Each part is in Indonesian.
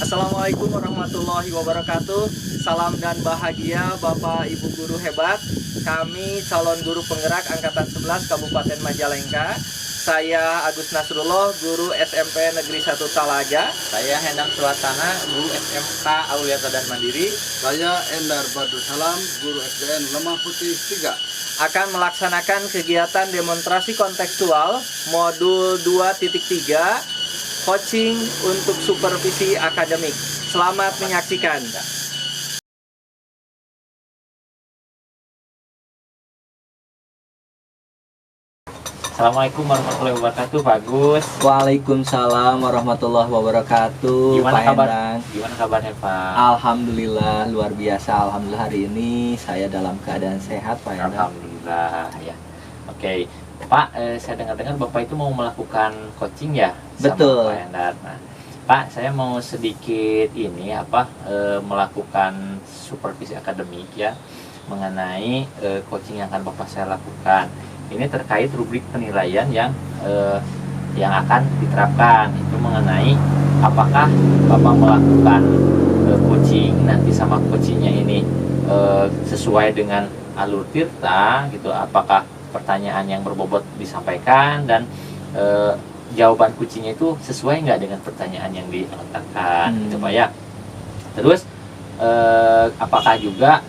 Assalamualaikum warahmatullahi wabarakatuh. Salam dan bahagia Bapak Ibu guru hebat. Kami calon guru penggerak angkatan 11 Kabupaten Majalengka. Saya Agus Nasrullah, guru SMP Negeri 1 Talaga. Saya Hendang Suwatana, guru SMK Auliata dan Mandiri. Saya Endar Badrul Salam, guru SDN Lemah Putih 3. Akan melaksanakan kegiatan demonstrasi kontekstual modul 2.3 coaching untuk supervisi akademik. Selamat menyaksikan. Assalamualaikum warahmatullahi wabarakatuh, Pak Agus. Waalaikumsalam warahmatullahi wabarakatuh. Gimana Pak kabar? Endang. Gimana kabarnya, Pak? Alhamdulillah luar biasa. Alhamdulillah hari ini saya dalam keadaan sehat, Pak Endang. Alhamdulillah ya. Oke, Pak, saya dengar-dengar Bapak itu mau melakukan coaching ya Betul. sama Pak Endar. Nah, Pak, saya mau sedikit melakukan supervisi akademik ya mengenai coaching yang akan Bapak saya lakukan. Ini terkait rubrik penilaian yang akan diterapkan, itu mengenai apakah Bapak melakukan coaching nanti sama coachingnya ini sesuai dengan alur tirta gitu, apakah pertanyaan yang berbobot disampaikan dan jawaban coachingnya itu sesuai nggak dengan pertanyaan yang dilontarkan gitu Pak ya. Terus apakah juga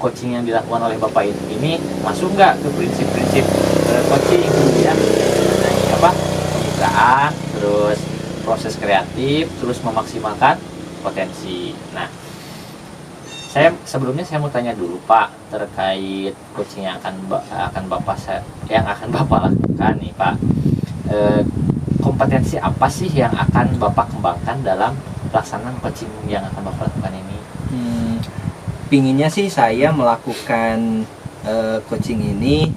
coaching yang dilakukan oleh Bapak ini masuk nggak ke prinsip-prinsip coaching ya, mengenai kemitraan, terus proses kreatif, terus memaksimalkan potensi. Nah, sebelumnya saya mau tanya dulu Pak terkait coaching yang akan Bapak lakukan nih Pak. Kompetensi apa sih yang akan Bapak kembangkan dalam pelaksanaan coaching yang akan Bapak lakukan ini? Pinginnya sih saya melakukan coaching ini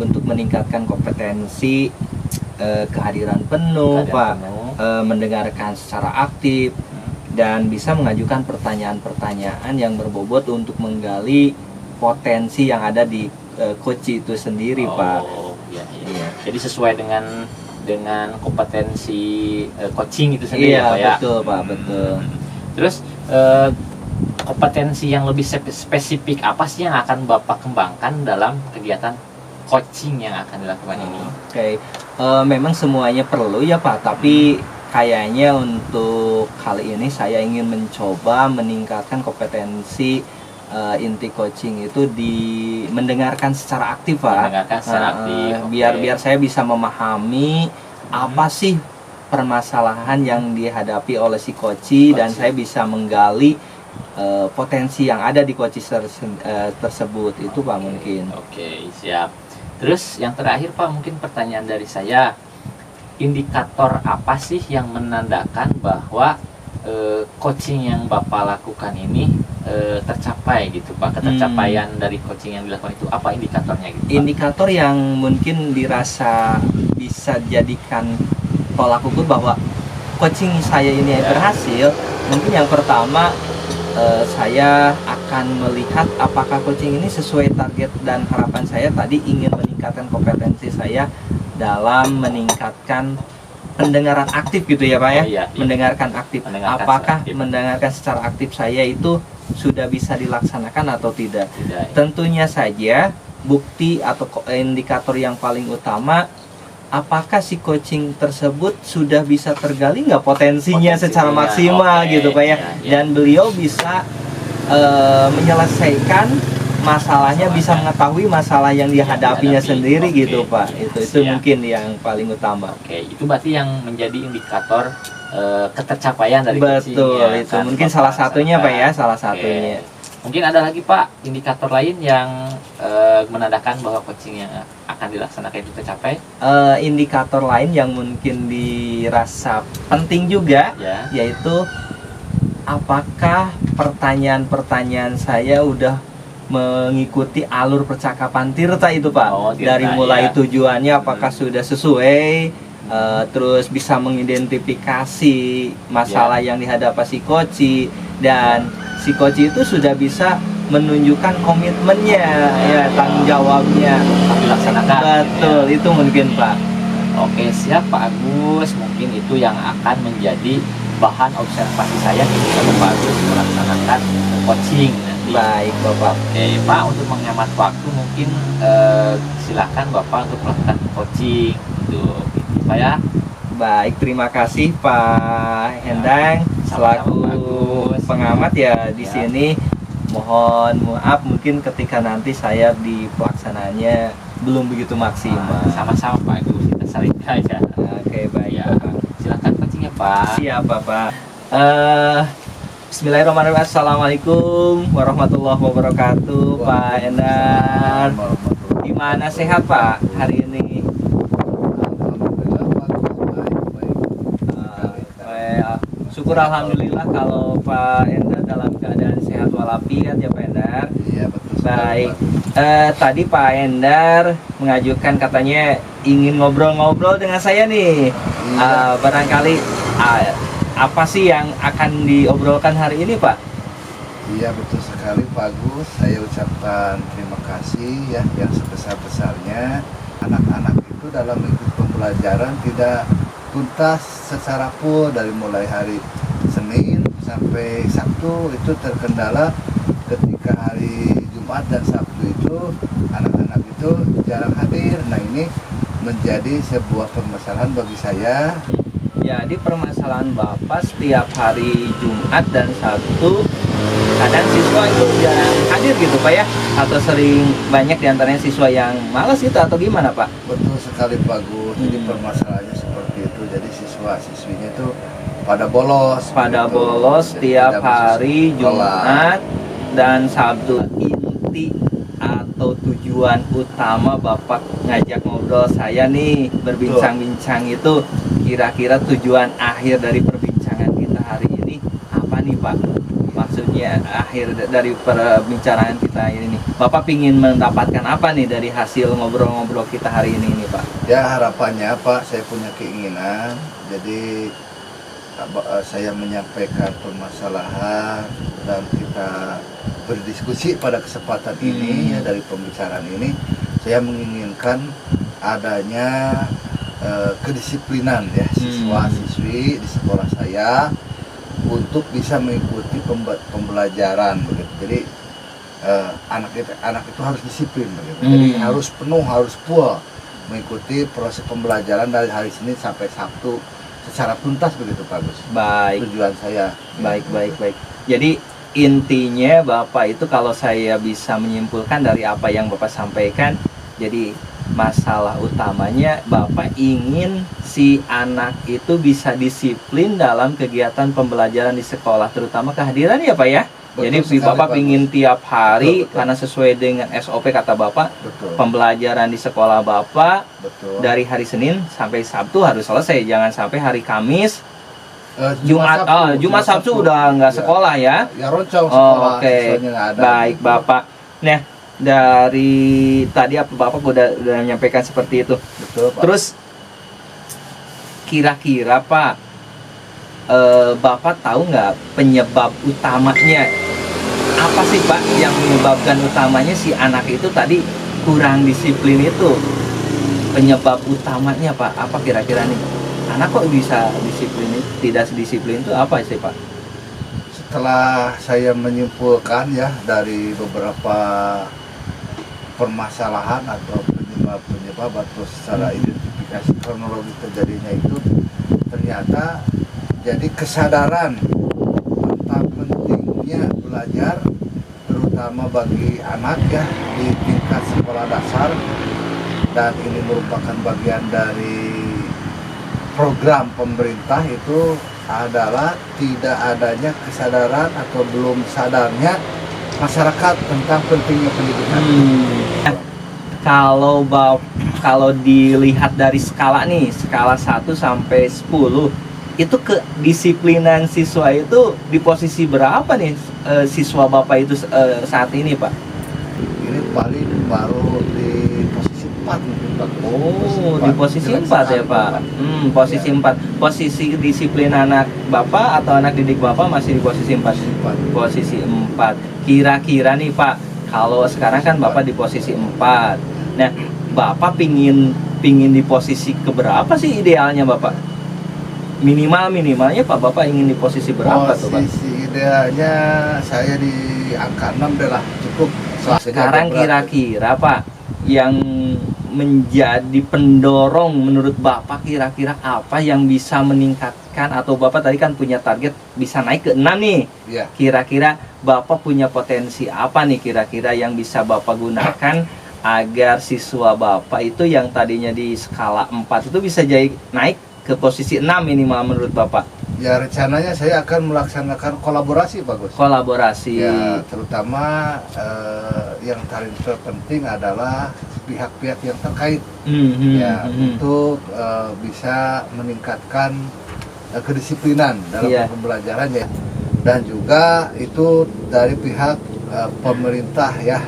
untuk meningkatkan kompetensi kehadiran penuh, Pak, mendengarkan secara aktif dan bisa mengajukan pertanyaan-pertanyaan yang berbobot untuk menggali potensi yang ada di coach itu sendiri, Pak. Ya. Iya. Jadi sesuai dengan kompetensi coaching itu sendiri ya Pak ya. Betul Pak, betul. Terus kompetensi yang lebih spesifik apa sih yang akan Bapak kembangkan dalam kegiatan coaching yang akan dilakukan ini? Oke. Memang semuanya perlu ya Pak, tapi kayaknya untuk kali ini saya ingin mencoba meningkatkan kompetensi inti coaching itu di mendengarkan secara aktif, Pak. Mendengarkan secara aktif. Biar saya bisa memahami apa sih permasalahan yang dihadapi oleh si coach dan saya bisa menggali potensi yang ada di coach tersebut itu Pak mungkin. Oke, siap. Terus yang terakhir Pak, mungkin pertanyaan dari saya, indikator apa sih yang menandakan bahwa coaching yang Bapak lakukan ini tercapai gitu Pak? Ketercapaian dari coaching yang dilakukan itu apa indikatornya gitu Pak? Indikator yang mungkin dirasa bisa jadikan tolak ukur bahwa coaching saya ini berhasil, mungkin yang pertama saya akan melihat apakah coaching ini sesuai target dan harapan saya tadi, ingin meningkatkan kompetensi saya dalam meningkatkan pendengaran aktif gitu ya Pak ya. Iya. Mendengarkan aktif. Apakah aktif. mendengarkan secara aktif saya itu sudah bisa dilaksanakan atau tidak? Tidak. Tentunya saja bukti atau indikator yang paling utama, apakah si coaching tersebut sudah bisa tergali nggak potensinya secara maksimal gitu Pak ya. Dan beliau bisa menyelesaikan masalahnya, bisa mengetahui masalah yang dihadapinya sendiri gitu Pak. Itu mungkin yang paling utama. Oke, itu berarti yang menjadi indikator ketercapaian dari coaching. Betul, itu mungkin salah satunya Pak ya, salah satunya. Mungkin ada lagi Pak indikator lain yang menandakan bahwa coaching yang akan dilaksanakan itu tercapai? Indikator lain yang mungkin dirasa penting juga yaitu apakah pertanyaan-pertanyaan saya udah mengikuti alur percakapan tirta itu Pak. Dari mulai tujuannya apakah sudah sesuai, terus bisa mengidentifikasi masalah yang dihadapi si coach, dan si coach itu sudah bisa menunjukkan komitmennya, tanggung jawabnya dilaksanakan. Betul, itu mungkin Pak. Oke, siap Pak Agus. Mungkin itu yang akan menjadi bahan observasi saya ketika Bapak Agus melaksanakan coaching nanti. Baik Bapak. Oke Pak, untuk menghemat waktu mungkin silakan Bapak untuk melakukan coaching gitu Pak ya. Baik, terima kasih Pak Endang selaku pengamat ya di sini. Mohon maaf mungkin ketika nanti saya di pelaksanaannya belum begitu maksimal. Sama-sama Pak Agus, kita saling aja. Oke, baik Ya. Bapak. Silakan coachingnya Pak. Siap Bapak. Bismillahirrahmanirrahim. Assalamualaikum warahmatullahi wabarakatuh. Pak Endang, gimana, sehat Pak hari ini? Syukur alhamdulillah kalau Pak Endar dalam keadaan sehat walafiat ya Pak Endar. Iya betul. Baik. Tadi Pak Endar mengajukan katanya ingin ngobrol-ngobrol dengan saya nih. Iya. Barangkali apa sih yang akan diobrolkan hari ini Pak? Iya betul sekali Pak Agus. Saya ucapkan terima kasih ya yang sebesar-besarnya. Anak-anak itu dalam ikut pembelajaran tidak tuntas secara full dari mulai hari Senin sampai Sabtu itu terkendala ketika hari Jumat dan Sabtu itu anak-anak itu jarang hadir. Nah ini menjadi sebuah permasalahan bagi saya. Jadi permasalahan Bapak setiap hari Jumat dan Sabtu kadang siswa itu jarang hadir gitu Pak ya? Atau sering banyak diantaranya siswa yang malas itu atau gimana Pak? Betul sekali Pak Agus. Jadi permasalahannya seperti itu. Jadi siswa-siswinya itu pada bolos. Pada gitu. bolos Jadi setiap tidak bisa hari sekolah. Jumat dan Sabtu. Inti atau tujuan utama Bapak ngajak ngobrol saya nih berbincang-bincang itu kira-kira tujuan akhir dari perbincangan kita hari ini apa nih Pak? Maksudnya akhir dari perbincangan kita ini nih, Bapak ingin mendapatkan apa nih dari hasil ngobrol-ngobrol kita hari ini nih Pak? Ya harapannya Pak, saya punya keinginan. Jadi saya menyampaikan permasalahan dan kita berdiskusi pada kesempatan ini ya, dari pembicaraan ini saya menginginkan adanya kedisiplinan ya siswa-siswi di sekolah saya untuk bisa mengikuti pembelajaran begitu. Jadi anak itu harus disiplin begitu. Jadi harus penuh, harus full mengikuti proses pembelajaran dari hari Senin sampai Sabtu secara tuntas begitu Pak Gus. Baik. Tujuan saya. Baik. Jadi intinya Bapak itu kalau saya bisa menyimpulkan dari apa yang Bapak sampaikan, jadi masalah utamanya Bapak ingin si anak itu bisa disiplin dalam kegiatan pembelajaran di sekolah, terutama kehadiran ya Pak ya. Betul Jadi sekali, Bapak Pak ingin Gus. tiap hari Betul. karena sesuai dengan SOP kata Bapak, Betul. pembelajaran di sekolah Bapak Betul. dari hari Senin sampai Sabtu harus selesai, jangan sampai hari Kamis Jumat Sabtu udah nggak sekolah ya. Ya roncong Oh, sekolah. oke. siswanya nggak ada. Baik Bapak. Nah, dari tadi apa Bapak udah menyampaikan seperti itu. Betul Pak. Terus kira-kira Pak, Bapak tahu nggak penyebab utamanya apa sih Pak yang menyebabkan utamanya si anak itu tadi kurang disiplin itu? Penyebab utamanya Pak, apa kira-kira nih? Anak kok bisa disiplin, tidak disiplin itu apa sih Pak? Setelah saya menyimpulkan ya dari beberapa permasalahan atau penyebab atau secara identifikasi kronologi terjadinya itu, ternyata jadi kesadaran tentang pentingnya belajar terutama bagi anak ya di tingkat sekolah dasar, dan ini merupakan bagian dari program pemerintah itu adalah tidak adanya kesadaran atau belum sadarnya masyarakat tentang pentingnya pendidikan. Kalau dilihat dari skala nih, skala 1 sampai 10, itu kedisiplinan siswa itu di posisi berapa nih siswa Bapak itu saat ini Pak? Ini paling baru di posisi 4 mungkin Pak. Oh, di posisi 4 ya Pak. Posisi 4. Posisi disiplin anak Bapak atau anak didik Bapak masih di posisi 4. Posisi 4. Kira-kira nih Pak, kalau sekarang kan Bapak di posisi 4. Nah, Bapak pingin di posisi keberapa sih idealnya Bapak? minimalnya Pak Bapak ingin di posisi berapa tuh Pak? Posisi idealnya saya di angka 6 deh lah, cukup. Sekarang kira-kira Pak yang menjadi pendorong menurut Bapak, kira-kira apa yang bisa meningkatkan, atau Bapak tadi kan punya target bisa naik ke 6 nih. Iya. Kira-kira Bapak punya potensi apa nih kira-kira yang bisa Bapak gunakan agar siswa Bapak itu yang tadinya di skala 4 itu bisa jadi naik ke posisi 6 minimal menurut Bapak? Ya, rencananya saya akan melaksanakan kolaborasi, Bagus. Kolaborasi. Ya, terutama yang paling terpenting adalah pihak-pihak yang terkait untuk bisa meningkatkan kedisiplinan dalam pembelajarannya, dan juga itu dari pihak pemerintah ya,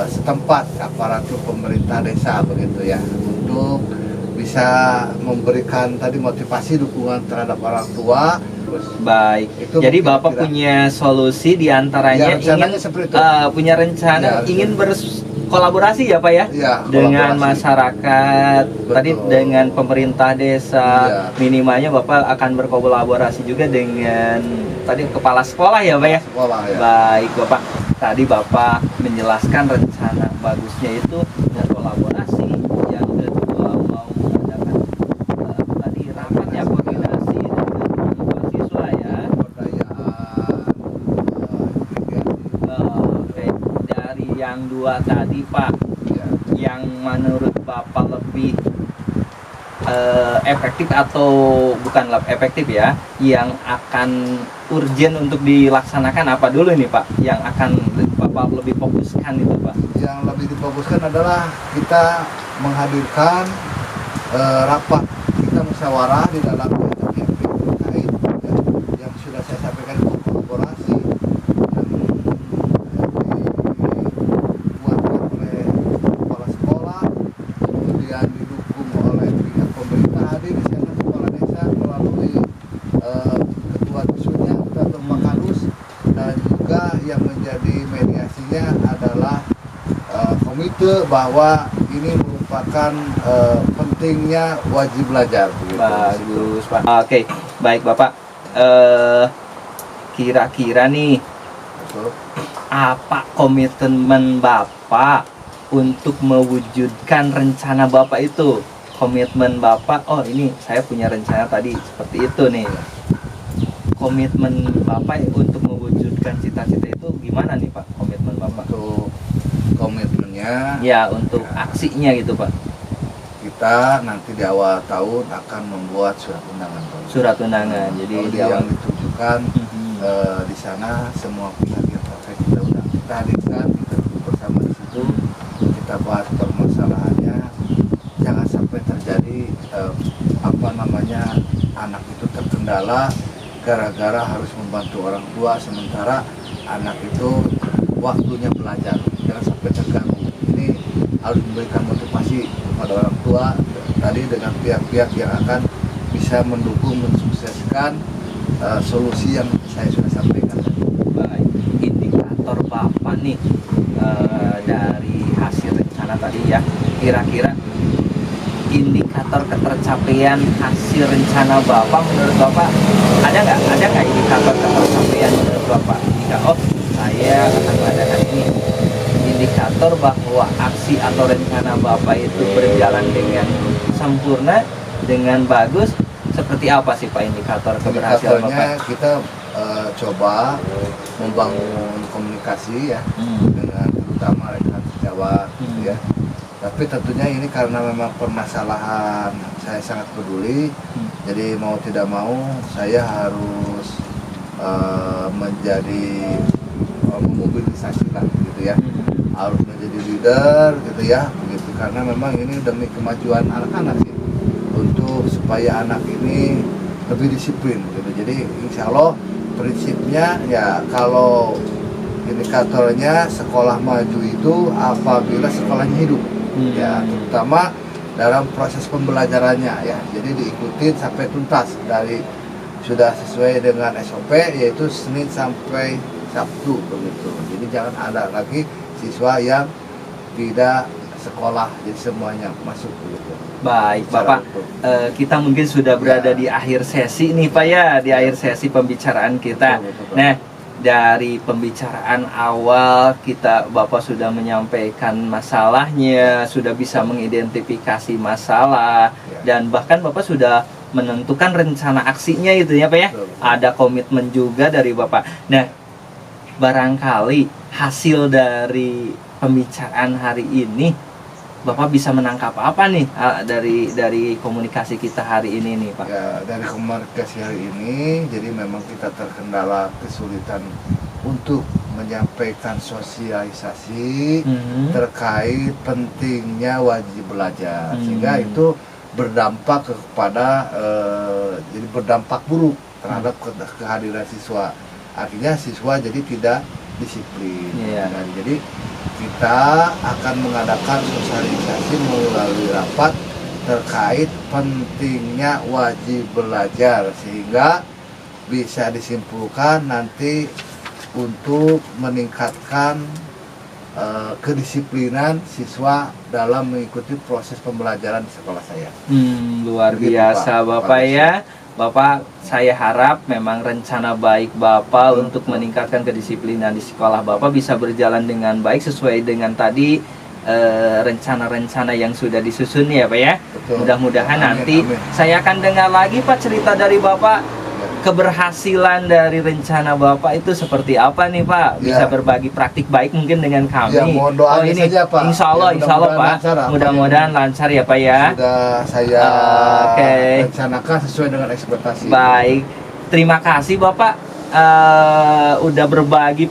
setempat, aparatur pemerintah desa begitu ya, untuk bisa memberikan tadi motivasi, dukungan terhadap orang tua. Baik, itu jadi Bapak punya solusi diantaranya ya, ingin punya rencana ingin berkolaborasi ya Pak ya, dengan masyarakat. Betul. Tadi dengan pemerintah desa, minimalnya Bapak akan berkolaborasi juga dengan tadi kepala sekolah ya Pak ya. Sekolah, ya. Baik Bapak, tadi Bapak menjelaskan rencana bagusnya itu berkolaborasi, yang kedua mau mengadakan tadi rapat ya, koordinasi dengan siswa ya. Dari yang dua tadi Pak, yang menurut Bapak lebih efektif atau bukan efektif ya, yang akan urgent untuk dilaksanakan apa dulu nih Pak, yang akan Bapak lebih fokuskan itu Pak? Yang lebih difokuskan adalah kita menghadirkan rapat, kita musyawarah di dalam pihak terkait yang sudah saya sampaikan, kolaborasi yang dibuat oleh kepala sekolah, kemudian didukung oleh pihak pemerintah hadir di sana, sekolah desa melalui ketua dusunnya atau Pak Kadus, dan juga yang menjadi mediasinya adalah komite bahwa ini merupakan pentingnya wajib belajar. Bagus Pak. Oke, baik Bapak. Kira-kira nih, apa komitmen Bapak untuk mewujudkan rencana Bapak itu? Komitmen Bapak, oh ini saya punya rencana tadi seperti itu nih. Komitmen Bapak untuk mewujudkan cita-cita itu gimana nih Pak? Komitmen Bapak? Untuk komitmennya ya, untuk aksinya gitu Pak. Kita nanti di awal tahun akan membuat surat undangan. Surat undangan. Jadi di awal yang ditujukan di sana semua pihak yang terkait kita undang, kita hadirkan, kita duduk bersama di situ, kita bahas permasalahannya. Jangan sampai terjadi anak itu terkendala gara-gara harus membantu orang tua, sementara anak itu waktunya belajar. Jangan sampai terganggu. Ini harus memberikan motivasi kepada orang tua tadi dengan pihak-pihak yang akan bisa mendukung, mensukseskan solusi yang saya sudah sampaikan. Baik, indikator Bapak nih dari hasil rencana tadi ya, kira-kira indikator ketercapaian hasil rencana Bapak menurut Bapak ada nggak indikator ketercapaian menurut Bapak? Jika saya akan mengadakan ini, indikator bahwa aksi atau rencana Bapak itu berjalan dengan sempurna, dengan bagus, seperti apa sih Pak indikator keberhasilan Bapak? Kita coba membangun komunikasi ya dengan terutama rekan sejawat ya. Tapi tentunya ini karena memang permasalahan saya sangat peduli, jadi mau tidak mau saya harus menjadi memobilisasi lah gitu ya, harus menjadi leader gitu ya, begitu, karena memang ini demi kemajuan anak-anak sih, untuk supaya anak ini lebih disiplin gitu. Jadi insya Allah prinsipnya ya, kalau indikatornya sekolah maju itu apabila sekolahnya hidup ya, terutama dalam proses pembelajarannya ya, jadi diikutin sampai tuntas dari sudah sesuai dengan SOP, yaitu Senin sampai Sabtu begitu. Jadi jangan ada lagi siswa yang tidak sekolah, jadi semuanya masuk begitu. Baik, Secara Bapak. utuh. Kita mungkin sudah berada Ya. di akhir sesi nih, Pak ya, di akhir sesi pembicaraan kita. Betul, betul, Pak. Nah, dari pembicaraan awal Bapak sudah menyampaikan masalahnya, sudah bisa mengidentifikasi masalah, Ya. dan bahkan Bapak sudah menentukan rencana aksinya itu ya, Pak ya. Betul, betul. Ada komitmen juga dari Bapak. Nah, barangkali hasil dari pembicaraan hari ini Bapak bisa menangkap apa nih dari komunikasi kita hari ini nih, Pak? Ya, dari komunikasi hari ini, jadi memang kita terkendala kesulitan untuk menyampaikan sosialisasi terkait pentingnya wajib belajar, sehingga itu berdampak kepada jadi berdampak buruk terhadap kehadiran siswa. Artinya siswa jadi tidak disiplin. Iya. Dan jadi kita akan mengadakan sosialisasi melalui rapat terkait pentingnya wajib belajar, sehingga bisa disimpulkan nanti untuk meningkatkan kedisiplinan siswa dalam mengikuti proses pembelajaran di sekolah saya. Luar Begitu, biasa, Pak. Bapak Bagus. ya. Bapak, saya harap memang rencana baik Bapak Betul, untuk betul. meningkatkan kedisiplinan di sekolah Bapak bisa berjalan dengan baik sesuai dengan tadi rencana-rencana yang sudah disusun ya, Pak ya. Betul. Mudah-mudahan Amin, nanti amin. saya akan dengar lagi, Pak, cerita dari Bapak. Keberhasilan dari rencana Bapak itu seperti apa nih, Pak? Bisa Ya. berbagi praktik baik mungkin dengan kami. Ya, mohon doanya saja, Pak. Insya Allah, Ya, insya Allah, Pak. mudah-mudahan lancar, apa Mudah-mudahan lancar ya, Pak ya. Sudah saya Oke. rencanakan sesuai dengan ekspektasi. Baik, terima kasih Bapak udah berbagi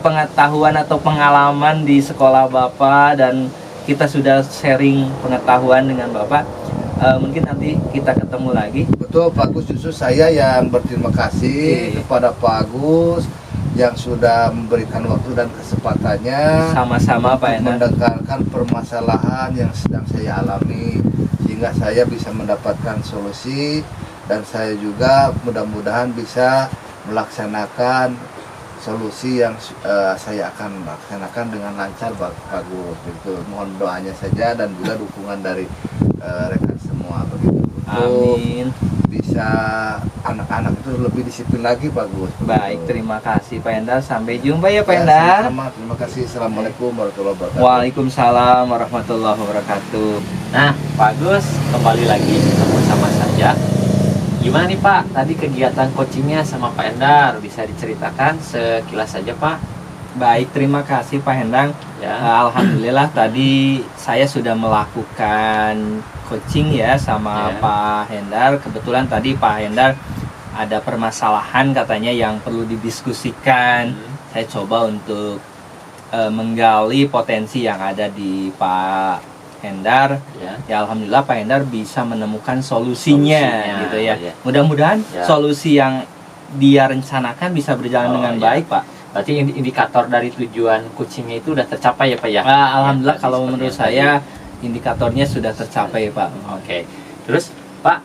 pengetahuan atau pengalaman di sekolah Bapak, dan kita sudah sharing pengetahuan dengan Bapak. Mungkin nanti kita ketemu lagi. Betul, Pak Agus, justru saya yang berterima kasih Oke. kepada Pak Agus yang sudah memberikan waktu dan kesempatannya Sama-sama, Pak untuk Endar. mendengarkan permasalahan yang sedang saya alami, sehingga saya bisa mendapatkan solusi, dan saya juga mudah-mudahan bisa melaksanakan solusi yang saya akan laksanakan dengan lancar, Pak Agus. Begitu. Mohon doanya saja dan juga dukungan dari rekan semua begitu. Untuk Amin. bisa anak-anak itu lebih disiplin lagi, Pak Gus. Baik, terima kasih Pak Endar. Sampai jumpa ya, Pak Ya, Endar. sama-sama. Terima kasih. Assalamualaikum warahmatullahi wabarakatuh. Waalaikumsalam warahmatullahi wabarakatuh. Nah, Pak Gus, kembali lagi sama-sama saja. Gimana nih Pak, tadi kegiatan coachingnya sama Pak Endar, bisa diceritakan sekilas saja Pak? Baik, terima kasih Pak Hendang. Ya, Alhamdulillah tadi saya sudah melakukan coaching ya sama Ya. Pak Hendar. Kebetulan tadi Pak Hendar ada permasalahan katanya yang perlu didiskusikan. Saya coba untuk menggali potensi yang ada di Pak Hendar. ya. Ya alhamdulillah Pak Hendar bisa menemukan solusinya gitu ya. ya. Mudah-mudahan Ya. solusi yang dia rencanakan bisa berjalan Oh, dengan ya. baik, Pak. Berarti indikator dari tujuan coachingnya itu udah tercapai ya Pak ya? Alhamdulillah Ya, kalau seperti menurut yang tadi. saya indikatornya sudah tercapai, Pak. Oke. Terus Pak,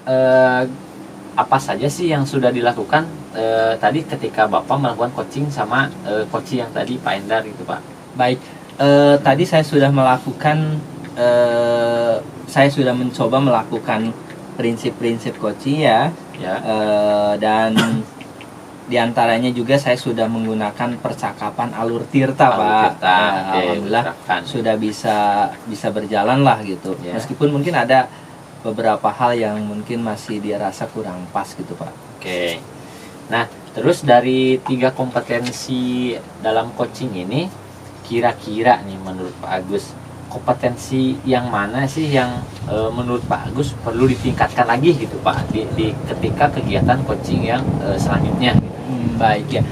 apa saja sih yang sudah dilakukan tadi ketika Bapak melakukan coaching sama coach yang tadi Pak Endar gitu Pak? Baik, tadi saya sudah melakukan saya sudah mencoba melakukan prinsip-prinsip coaching ya. Ya. Dan diantaranya juga saya sudah menggunakan percakapan alur tirta, Alur Pak. tirta, oke, Alhamdulillah diterapkan. sudah bisa berjalan lah gitu. Ya. Meskipun mungkin ada beberapa hal yang mungkin masih dia rasa kurang pas gitu, Pak. Oke. Nah, terus dari 3 kompetensi dalam coaching ini, kira-kira nih menurut Pak Agus, kompetensi yang mana sih yang menurut Pak Agus perlu ditingkatkan lagi gitu Pak di ketika kegiatan coaching yang selanjutnya? Baik ya.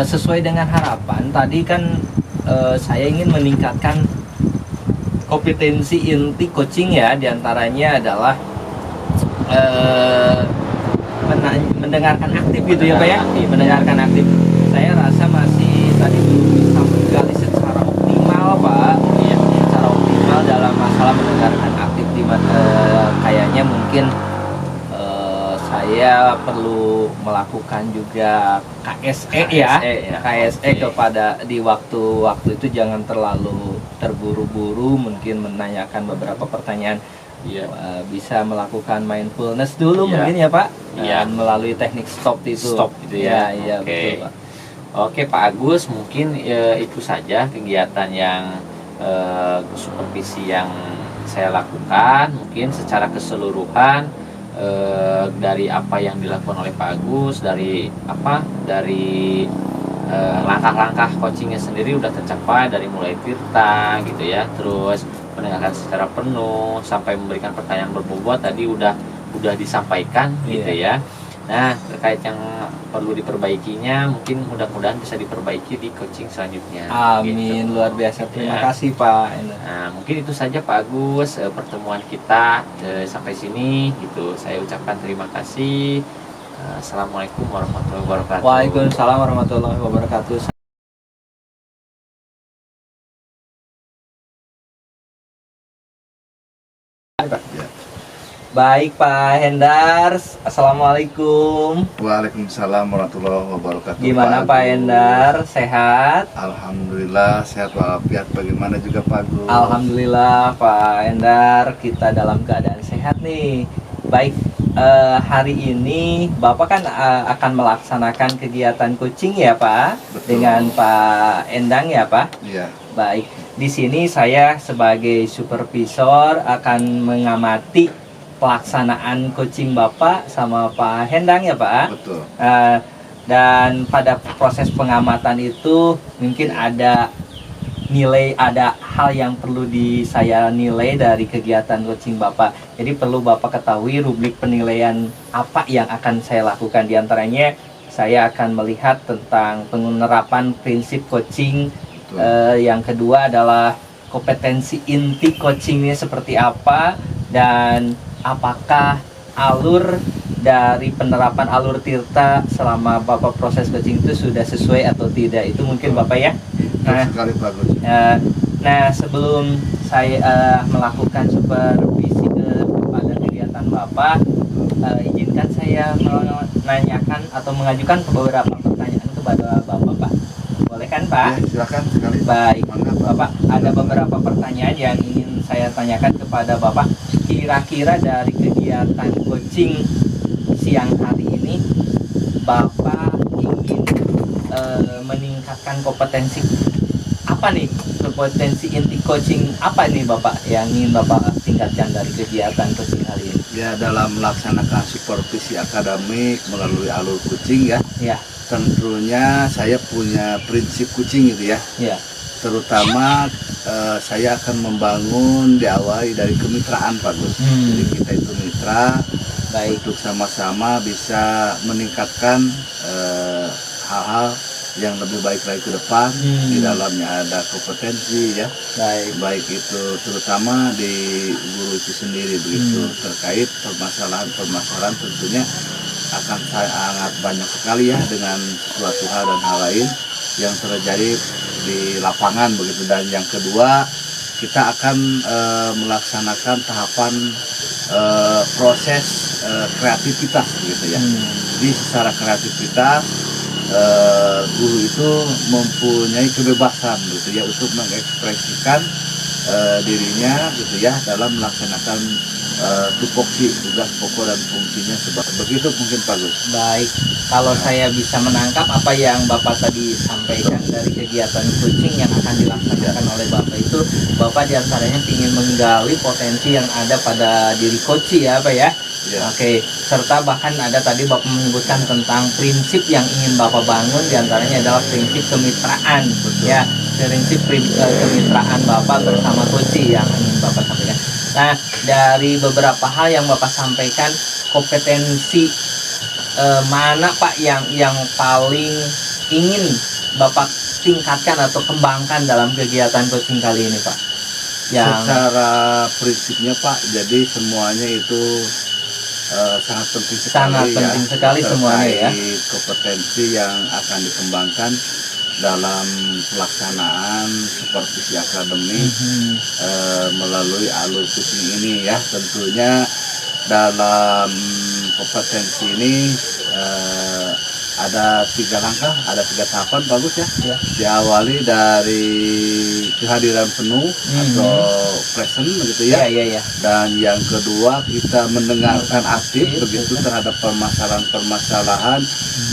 Sesuai dengan harapan tadi kan saya ingin meningkatkan kompetensi inti coaching ya, diantaranya adalah mendengarkan aktif gitu ya Pak ya. Mendengarkan aktif. Saya rasa masih tadi belum bisa menggali secara optimal Pak. Ya, secara optimal dalam masalah mendengarkan aktif di kayaknya mungkin saya perlu melakukan juga KSE ya. KSE ya. KSE Oke. kepada di waktu-waktu itu jangan terlalu terburu-buru mungkin menanyakan beberapa pertanyaan, Iya. bisa melakukan mindfulness dulu Iya. mungkin ya Pak, Iya. dan melalui teknik stop itu. Stop gitu ya. Iya, Oke. betul Pak. Oke Pak Agus, mungkin itu saja kegiatan yang supervisi yang saya lakukan. Mungkin secara keseluruhan dari apa yang dilakukan oleh Pak Agus, dari langkah-langkah coachingnya sendiri udah tercapai, dari mulai tirta gitu ya, terus mendengarkan secara penuh sampai memberikan pertanyaan berbobot tadi udah disampaikan gitu ya. Nah, terkait yang perlu diperbaikinya mungkin mudah-mudahan bisa diperbaiki di coaching selanjutnya. Amin, gitu. luar biasa. Gitu Terima ya. kasih Pak. Nah, mungkin itu saja Pak Agus, pertemuan kita sampai sini gitu. Saya ucapkan terima kasih. Assalamualaikum warahmatullahi wabarakatuh. Waalaikumsalam warahmatullahi wabarakatuh. Baik Pak Hendars, Assalamualaikum. Waalaikumsalam warahmatullahi wabarakatuh. Gimana Pak Agus? Hendar, sehat? Alhamdulillah sehat walafiat. Bagaimana juga Pak Agus? Alhamdulillah Pak Hendar, kita dalam keadaan sehat nih. Baik, hari ini Bapak kan akan melaksanakan kegiatan coaching ya Pak? Betul. Dengan Pak Endang ya Pak? Iya. Baik, di sini saya sebagai supervisor akan mengamati pelaksanaan coaching Bapak sama Pak Hendang ya Pak. Betul. Dan pada proses pengamatan itu mungkin ada hal yang perlu saya nilai dari kegiatan coaching Bapak. Jadi perlu Bapak ketahui rubrik penilaian apa yang akan saya lakukan. Di antaranya saya akan melihat tentang penerapan prinsip coaching. Yang kedua adalah kompetensi inti coachingnya seperti apa, dan apakah alur dari penerapan alur tirta selama Bapak proses coaching itu sudah sesuai atau tidak. Itu mungkin Bapak ya. Betul sekali Pak Agus. Nah, sebelum saya melakukan supervisi kepada kegiatan Bapak, izinkan saya menanyakan atau mengajukan beberapa pertanyaan kepada Bapak, Pak. Boleh kan Pak? Ya, silakan sekali. Baik, Mangga, Pak. Bapak, ada beberapa pertanyaan yang ingin saya tanyakan kepada Bapak. Kira-kira dari kegiatan coaching siang hari ini, Bapak ingin meningkatkan kompetensi apa nih? Kompetensi inti coaching apa nih Bapak yang ingin Bapak tingkatkan dari kegiatan coaching hari ini? Ya, dalam melaksanakan supervisi akademik melalui alur coaching ya. Ya, Tentunya saya punya prinsip coaching gitu ya. ya, Terutama saya akan membangun diawali dari kemitraan Pak Gus. Jadi kita itu mitra baik. untuk sama-sama bisa meningkatkan hal-hal yang lebih baik lagi ke depan. Di dalamnya ada kompetensi ya, baik itu terutama di guru itu sendiri begitu, terkait permasalahan tentunya akan sangat banyak sekali ya dengan suatu hal dan hal lain yang terjadi di lapangan begitu. Dan yang kedua, kita akan melaksanakan tahapan proses kreativitas begitu ya. Jadi secara kreativitas guru itu mempunyai kebebasan gitu ya untuk mengekspresikan dirinya gitu ya dalam melaksanakan tupoksi tugas pokok dan fungsinya begitu mungkin Pak Gus. Baik, kalau saya bisa menangkap apa yang Bapak tadi sampaikan dari kegiatan coaching yang akan dilaksanakan oleh Bapak itu, Bapak diantaranya ingin menggali potensi yang ada pada diri coach ya Pak ya. Ya. Oke, serta bahkan ada tadi Bapak menyebutkan tentang prinsip yang ingin Bapak bangun, diantaranya adalah prinsip kemitraan. Betul. Ya, prinsip kemitraan Bapak bersama coach yang ingin Bapak sampaikan. Nah, dari beberapa hal yang Bapak sampaikan, kompetensi mana Pak yang paling ingin Bapak tingkatkan atau kembangkan dalam kegiatan coaching kali ini Pak? Secara prinsipnya Pak, jadi semuanya itu sangat penting sekali. Sangat penting sekali semuanya ya. Kompetensi yang akan dikembangkan dalam pelaksanaan supervisi akademik melalui alur coaching ini ya. Tentunya dalam kompetensi ini ada 3 langkah, ada 3 tahapan bagus ya. Ya. Diawali dari kehadiran penuh atau present begitu ya. Iya. Dan yang kedua kita mendengarkan aktif begitu terhadap permasalahan-permasalahan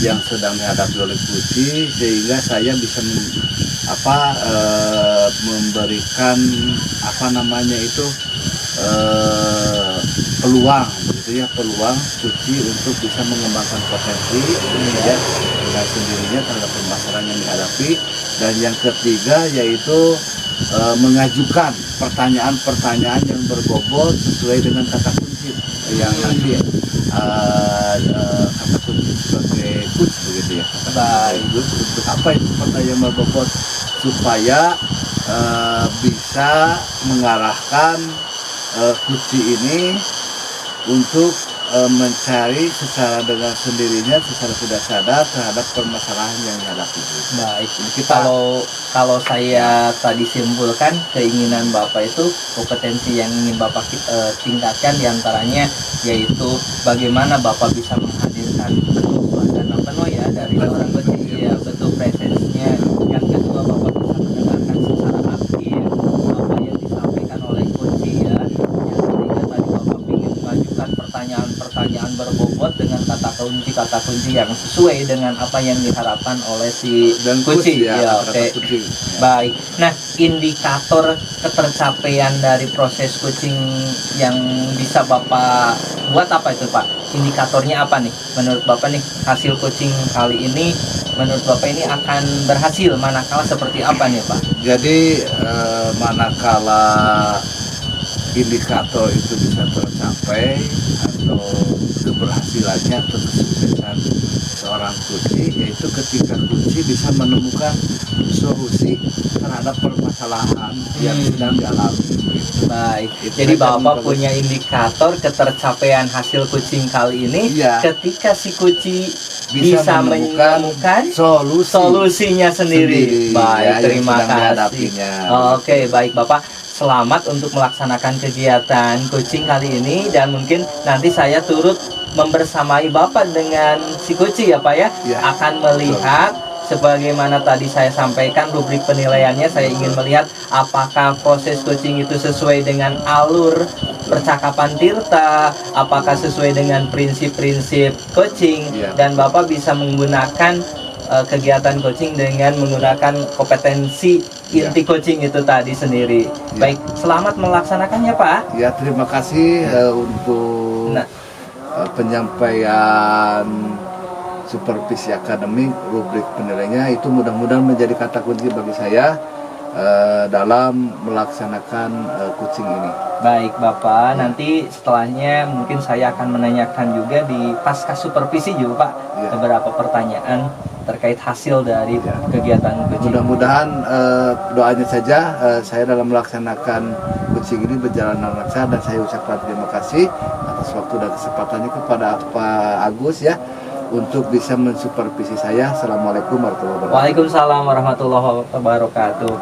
yang sedang dihadapi oleh Kuci, sehingga saya bisa memberikan peluang begitu ya, peluang Kuci untuk bisa mengembangkan potensi ya dengan sendirinya terhadap permasalahan yang dihadapi. Dan yang ketiga yaitu mengajukan pertanyaan-pertanyaan yang berbobot sesuai dengan kata kunci yang nanti kata kunci sebagai kunci begitu ya. Baik, untuk apa itu pertanyaan berbobot supaya bisa mengarahkan kunci ini untuk mencari secara dengan sendirinya, secara tidak sadar terhadap permasalahan yang dihadapi. Baik, kalau saya tadi simpulkan, keinginan Bapak itu kompetensi yang ingin Bapak tingkatkan diantaranya yaitu bagaimana Bapak bisa menghadirkan penuh wacana penuh ya dari seorang Kuci, ya betul presensnya. Yang kedua, Bapak bisa mendengarkan secara aktif apa yang disampaikan oleh Kuci ya. Yang ketiga tadi Bapak ingin mengajukan pertanyaan berbobot dengan kata kunci yang sesuai dengan apa yang diharapkan oleh si Kuci ya. Oke. Baik. Nah, indikator ketercapaian dari proses coaching yang bisa Bapak buat apa itu Pak? Indikatornya apa nih? Menurut Bapak nih, hasil coaching kali ini menurut Bapak ini akan berhasil manakala seperti apa nih Pak? Jadi manakala indikator itu bisa tercapai atau keberhasilannya atau kesuksesan seorang Kuci, yaitu ketika Kuci bisa menemukan solusi terhadap permasalahan yang sedang dialami. Baik, jadi Bapak punya indikator ketercapaian hasil coaching kali ini ya, ketika si Kuci bisa menemukan solusinya sendiri. Baik, ya, terima kasih. Oke, baik Bapak. Selamat untuk melaksanakan kegiatan coaching kali ini, dan mungkin nanti saya turut membersamai Bapak dengan si Kuci ya Pak ya, akan melihat sebagaimana tadi saya sampaikan rubrik penilaiannya. Saya ingin melihat apakah proses coaching itu sesuai dengan alur percakapan Tirta, apakah sesuai dengan prinsip-prinsip coaching, dan Bapak bisa menggunakan kegiatan coaching dengan menggunakan kompetensi inti coaching itu tadi sendiri. Baik, selamat melaksanakannya Pak. Ya, terima kasih untuk penyampaian supervisi akademik rubrik penilaiannya. Itu mudah-mudahan menjadi kata kunci bagi saya dalam melaksanakan coaching ini. Baik Bapak, nanti setelahnya mungkin saya akan menanyakan juga di pasca supervisi juga Pak beberapa pertanyaan terkait hasil dari kegiatan coaching. Mudah-mudahan doanya saja saya dalam melaksanakan coaching ini berjalan dengan lancar, dan saya ucapkan terima kasih atas waktu dan kesempatannya kepada Pak Agus ya untuk bisa mensupervisi saya. Assalamualaikum warahmatullahi wabarakatuh. Waalaikumsalam warahmatullahi wabarakatuh.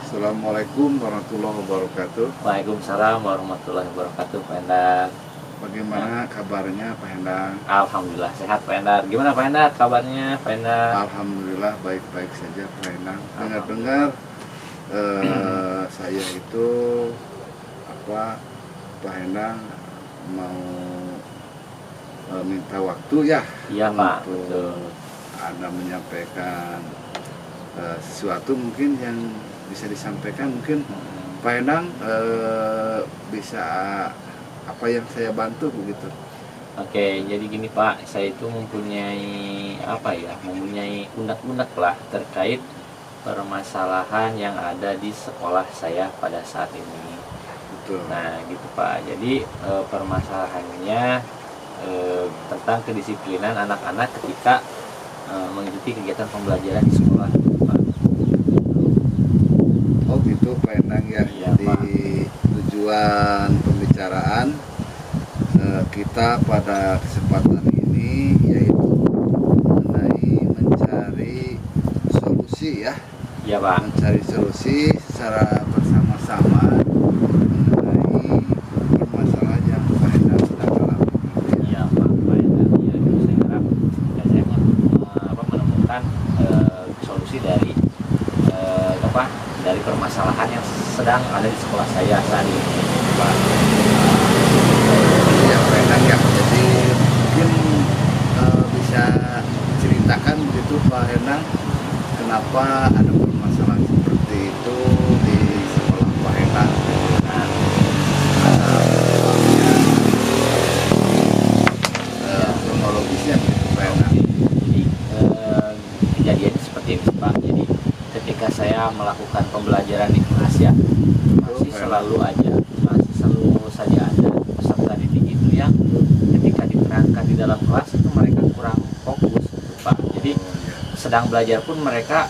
Assalamualaikum warahmatullahi wabarakatuh. Waalaikumsalam warahmatullahi wabarakatuh, Pak Endar. Bagaimana kabarnya Pak Endar? Alhamdulillah sehat Pak Endar. Gimana Pak Endar kabarnya Pak Endar? Alhamdulillah baik-baik saja Pak Endar. Dengar-dengar saya itu Pak Endar mau minta waktu ya? Iya Pak, untuk betul. Anda menyampaikan sesuatu mungkin yang bisa disampaikan, mungkin Pak Endang bisa apa yang saya bantu begitu. Oke, jadi gini Pak, saya itu mempunyai mempunyai unek-unek lah terkait permasalahan yang ada di sekolah saya pada saat ini. Betul. Nah, gitu Pak. Jadi permasalahannya tentang kedisiplinan anak-anak ketika mengikuti kegiatan pembelajaran di sekolah, Pak. Oh gitu Pak Endang ya. Iya, Jadi Pak. tujuan pembicaraan kita pada kesempatan ini yaitu mengenai mencari solusi ya. Iya Pak. Mencari solusi secara bersama-sama mengenai permasalahan yang Pak Endang sedang alami. Iya Pak, Pak Endar. Iya, saya harap saya solusi dari dari permasalahan yang sedang ada di sekolah saya saat ini, Pak. Ya Pak Endang ya, jadi mungkin bisa ceritakan begitu Pak Endang, kenapa ada permasalahan seperti itu di sekolah Pak Endang. Nah, Kronologisnya begitu Pak Endang. jadi kejadiannya seperti ini, Pak. Jadi ketika saya melakukan pembelajaran di kelas ya, masih selalu saja ada peserta didik itu yang ketika diterangkan di dalam kelas itu mereka kurang fokus, Pak. Jadi sedang belajar pun mereka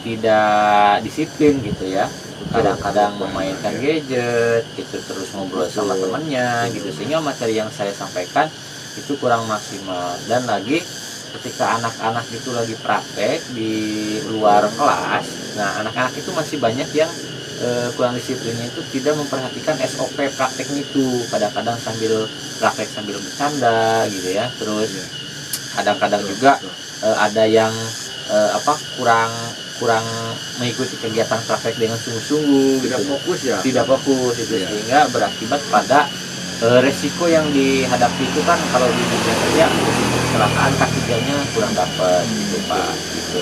tidak disiplin gitu ya. Kadang-kadang memainkan gadget gitu, terus ngobrol sama temannya gitu, sehingga materi yang saya sampaikan itu kurang maksimal. Dan lagi ketika anak-anak itu lagi praktek di luar kelas, nah anak-anak itu masih banyak yang kurang disiplinnya, itu tidak memperhatikan SOP prakteknya itu. Kadang-kadang sambil praktek sambil bercanda gitu ya. Terus kadang-kadang juga ada yang kurang mengikuti kegiatan praktek dengan sungguh-sungguh, Tidak gitu. fokus ya. Tidak fokus itu, sehingga berakibat pada resiko yang dihadapi itu kan, kalau di dunia kerja resiko kecelakaan K3-nya kurang dapat gitu Pak, gitu.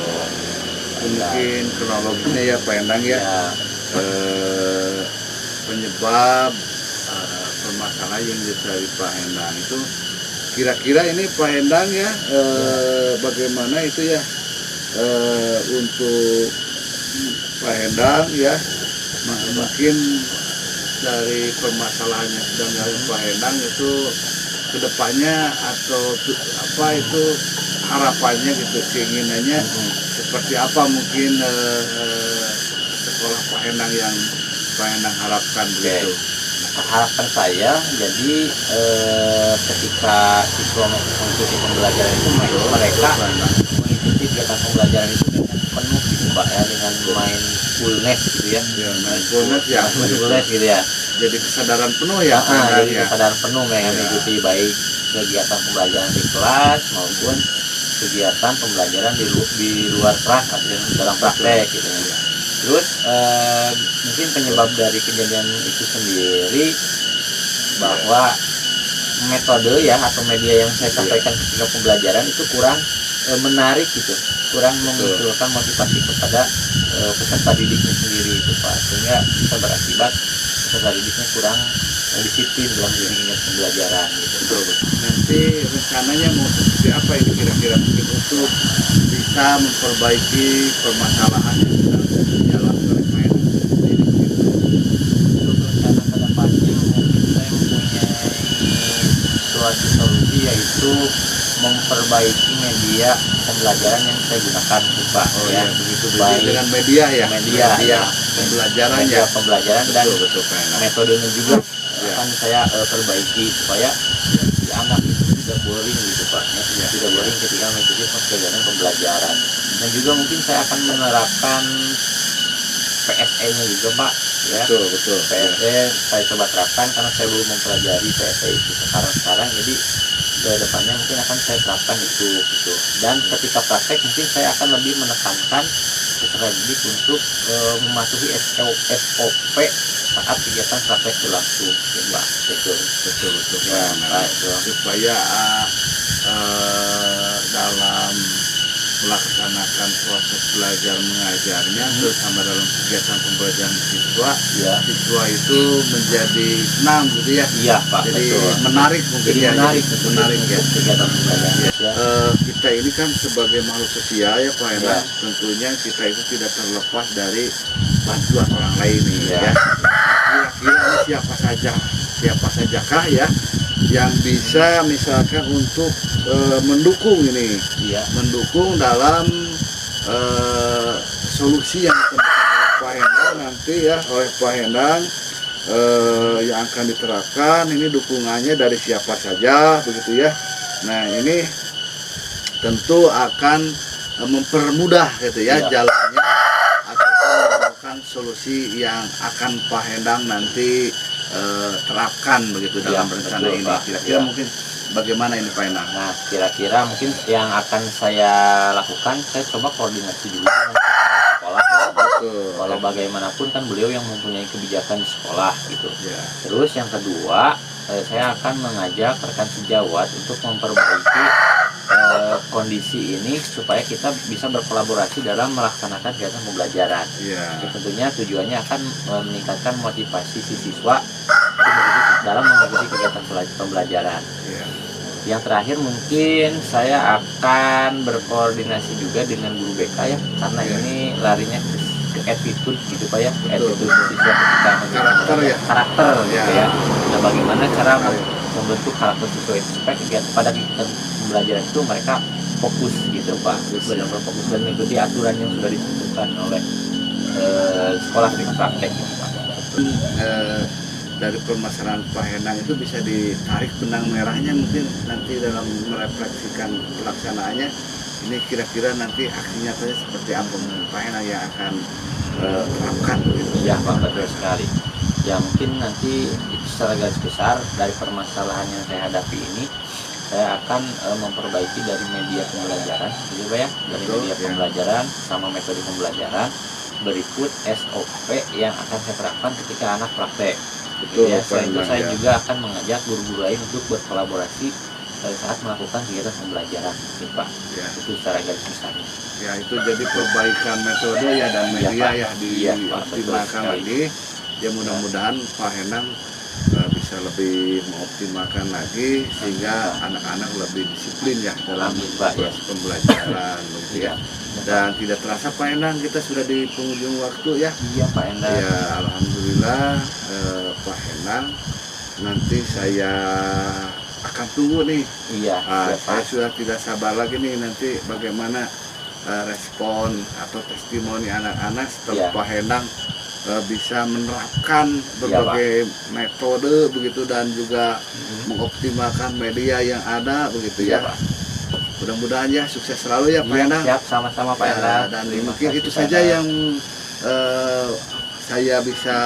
Mungkin kronologisnya ya Pak Endang ya, Ya, penyebab permasalahan yang dari Pak Endang itu kira-kira ini Pak Endang ya, bagaimana itu ya untuk Pak Endang ya, mungkin dari permasalahan yang sedang dari Pak Endang itu kedepannya atau apa itu harapannya gitu, keinginannya seperti apa mungkin sekolah Pak Endang yang Pak Endang harapkan begitu. harapan saya jadi ketika siswa mengikuti pembelajaran itu mereka mengikuti kegiatan pembelajaran itu dengan penuh gitu Pak ya, dengan mindfulness gitu ya. Mindfulness ya. Mindfulness gitu ya. Jadi kesadaran penuh ya. Jadi kesadaran penuh yang mengikuti baik kegiatan pembelajaran di kelas maupun kegiatan pembelajaran di luar kelas atau dalam praktek gitu ya. Terus mungkin penyebab dari kejadian itu sendiri bahwa metode ya atau media yang saya sampaikan ketika pembelajaran itu kurang menarik gitu, kurang memunculkan motivasi kepada peserta didiknya sendiri itu Pak, sehingga bisa berakibat peserta didiknya kurang disiplin dalam menjalankan pembelajaran gitu. Betul. Nanti rencananya mau seperti apa ini kira-kira mungkin untuk bisa memperbaiki permasalahan yang sedang dialami oleh Pak Endang sendiri. Untuk rencana kedepannya mungkin saya mempunyai suatu solusi, yaitu memperbaiki media pembelajaran yang saya gunakan Pak. Ya, begitu baik dengan media ya. media Pembelajaran media ya. pembelajaran dan Betul Pak Endang. metodenya juga akan saya perbaiki supaya dianggap itu tidak boring gitu Pak ya. Tidak boring ketika mengikuti kegiatan pembelajaran. Dan juga mungkin saya akan menerapkan PSE-nya juga Pak ya. Betul. PSE saya coba terapkan karena saya belum mempelajari PSE itu sekarang, jadi ke depannya mungkin akan saya terapkan itu gitu. Dan ketika praktek mungkin saya akan lebih menekankan peserta didik untuk mematuhi SOP saat kegiatan praktek berlangsung ya Pak. Betul Ya, Pak, supaya dalam melaksanakan proses belajar mengajarnya terutama dalam kegiatan pembelajaran siswa itu menjadi senang gitu ya. Iya Pak, Jadi betul. menarik mungkin Jadi ya. menarik ya. kegiatan pembelajaran ya. Kita ini kan sebagai makhluk sosial ya Pak Endang, tentunya kita itu tidak terlepas dari bantuan orang lain nih ya. Kira-kira ini siapa sajakah ya yang bisa misalkan untuk mendukung ini, mendukung dalam solusi yang ditemukan oleh Pak Endang nanti ya, oleh Pak Endang yang akan diterapkan. Ini dukungannya dari siapa saja begitu ya. Nah ini tentu akan mempermudah gitu ya jalannya atau menemukan solusi yang akan Pak Endang nanti terapkan begitu dalam rencana ini. Kira-kira mungkin bagaimana ini Pak Endang? Nah, kira-kira mungkin yang akan saya lakukan, saya coba koordinasi dulu dengan kepala sekolah. Betul. Kalau bagaimanapun kan beliau yang mempunyai kebijakan di sekolah gitu. Ya. Terus yang kedua, saya akan mengajak rekan sejawat untuk memperbaiki kondisi ini supaya kita bisa berkolaborasi dalam melaksanakan kegiatan pembelajaran. Ya. Tentunya tujuannya akan meningkatkan motivasi si siswa dalam mengikuti kegiatan pembelajaran. Ya. Yang terakhir mungkin saya akan berkoordinasi juga dengan guru BK ya, karena ini larinya ke attitude gitu Pak ya, attitude siswa ketika Karakter ya. Karakter Ya. gitu ya. Nah, bagaimana cara membentuk karakter siswa itu supaya pada kegiatan pembelajaran itu mereka fokus gitu Pak, benar-benar fokus dan mengikuti aturan yang sudah ditentukan oleh sekolah di praktek gitu, Pak. Dari permasalahan Pak Endang itu bisa ditarik benang merahnya mungkin nanti dalam merefleksikan pelaksanaannya, ini kira-kira nanti aksi nyatanya seperti apa Pak Endang yang akan terapkan gitu. Ya Pak, betul sekali. Ya mungkin nanti secara garis besar dari permasalahan yang saya hadapi ini, saya akan memperbaiki dari media pembelajaran, gitu Pak ya, dari Betul, media ya. pembelajaran sama metode pembelajaran, berikut SOP yang akan saya terapkan ketika anak praktek. Betul, Ya, Pak selain itu Endang, saya ya. juga akan mengajak guru-guru lain untuk berkolaborasi saat melakukan kegiatan pembelajaran, gitu Pak. Ya. Itu secara garis besar. Ya, itu jadi perbaikan metode ya dan Iya, media Pak. ya Iya, Pak, betul dioptimalkan sekali. lagi. Ya mudah-mudahan Pak Endang bisa lebih mengoptimalkan lagi sehingga anak-anak lebih disiplin ya dalam Amin, Pak, ya. proses pembelajaran begitu ya. Dan tidak terasa Pak Endang kita sudah di penghujung waktu ya. Iya Pak Endang. Ya alhamdulillah Pak Endang, nanti saya akan tunggu nih. Iya, Saya Pak. sudah tidak sabar lagi nih nanti bagaimana respon atau testimoni anak-anak setelah Iya. Pak Endang bisa menerapkan Iya, berbagai metode begitu dan juga mengoptimalkan media yang ada begitu Iya, ya. Pak. Mudah-mudahan ya sukses selalu ya Pak Iya, Endang. siap, sama-sama Pak Ya, Endang. dan Terima mungkin kasih, itu Pak saja Endang. yang saya bisa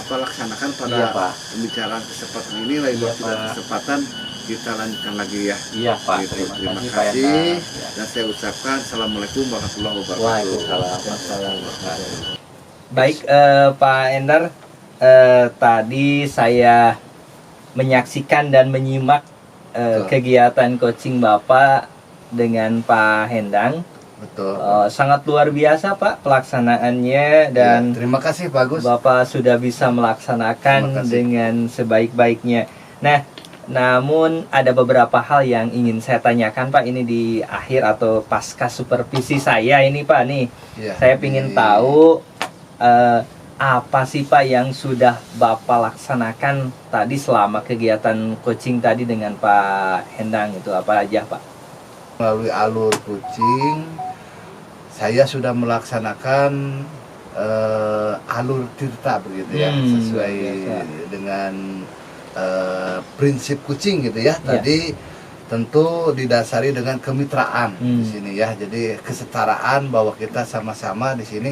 laksanakan pada Iya, Pak. pembicaraan kesempatan ini. Lain Iya, waktu dan Pak. kesempatan kita lanjutkan lagi ya. Iya Pak, Gitu. terima kasih Pak kasih. Endang. Ya. Dan saya ucapkan assalamualaikum warahmatullahi wabarakatuh. Waalaikumsalam. Baik, Pak Endar, tadi saya menyaksikan dan menyimak Betul. kegiatan coaching Bapak dengan Pak Hendang. Betul. Sangat luar biasa Pak pelaksanaannya, dan Ya, terima kasih Pak Agus. Bapak sudah bisa Terima melaksanakan kasih. dengan sebaik-baiknya. Nah, namun ada beberapa hal yang ingin saya tanyakan Pak, ini di akhir atau pasca supervisi saya ini Pak nih. Ya, Saya ingin tahu apa sih Pak yang sudah Bapak laksanakan tadi selama kegiatan coaching tadi dengan Pak Hendang, itu apa aja Pak? melalui alur coaching saya sudah melaksanakan alur tirta begitu ya, sesuai biasa. dengan prinsip coaching gitu ya. Ya. Tadi tentu didasari dengan kemitraan di sini ya. Jadi kesetaraan bahwa kita sama-sama di sini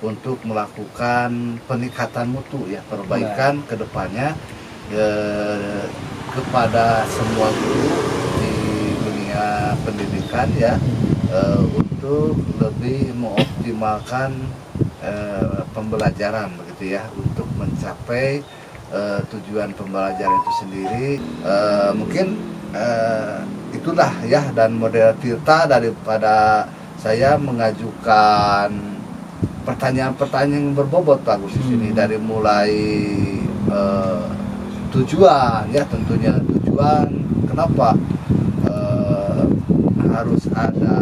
untuk melakukan peningkatan mutu ya, perbaikan ke depannya kepada semua guru di dunia pendidikan ya, untuk lebih mengoptimalkan pembelajaran begitu ya, untuk mencapai tujuan pembelajaran itu sendiri. Mungkin itulah ya, dan model tirta daripada saya mengajukan pertanyaan-pertanyaan yang berbobot Pak Agus di sini, dari mulai tujuan ya, tentunya tujuan kenapa harus ada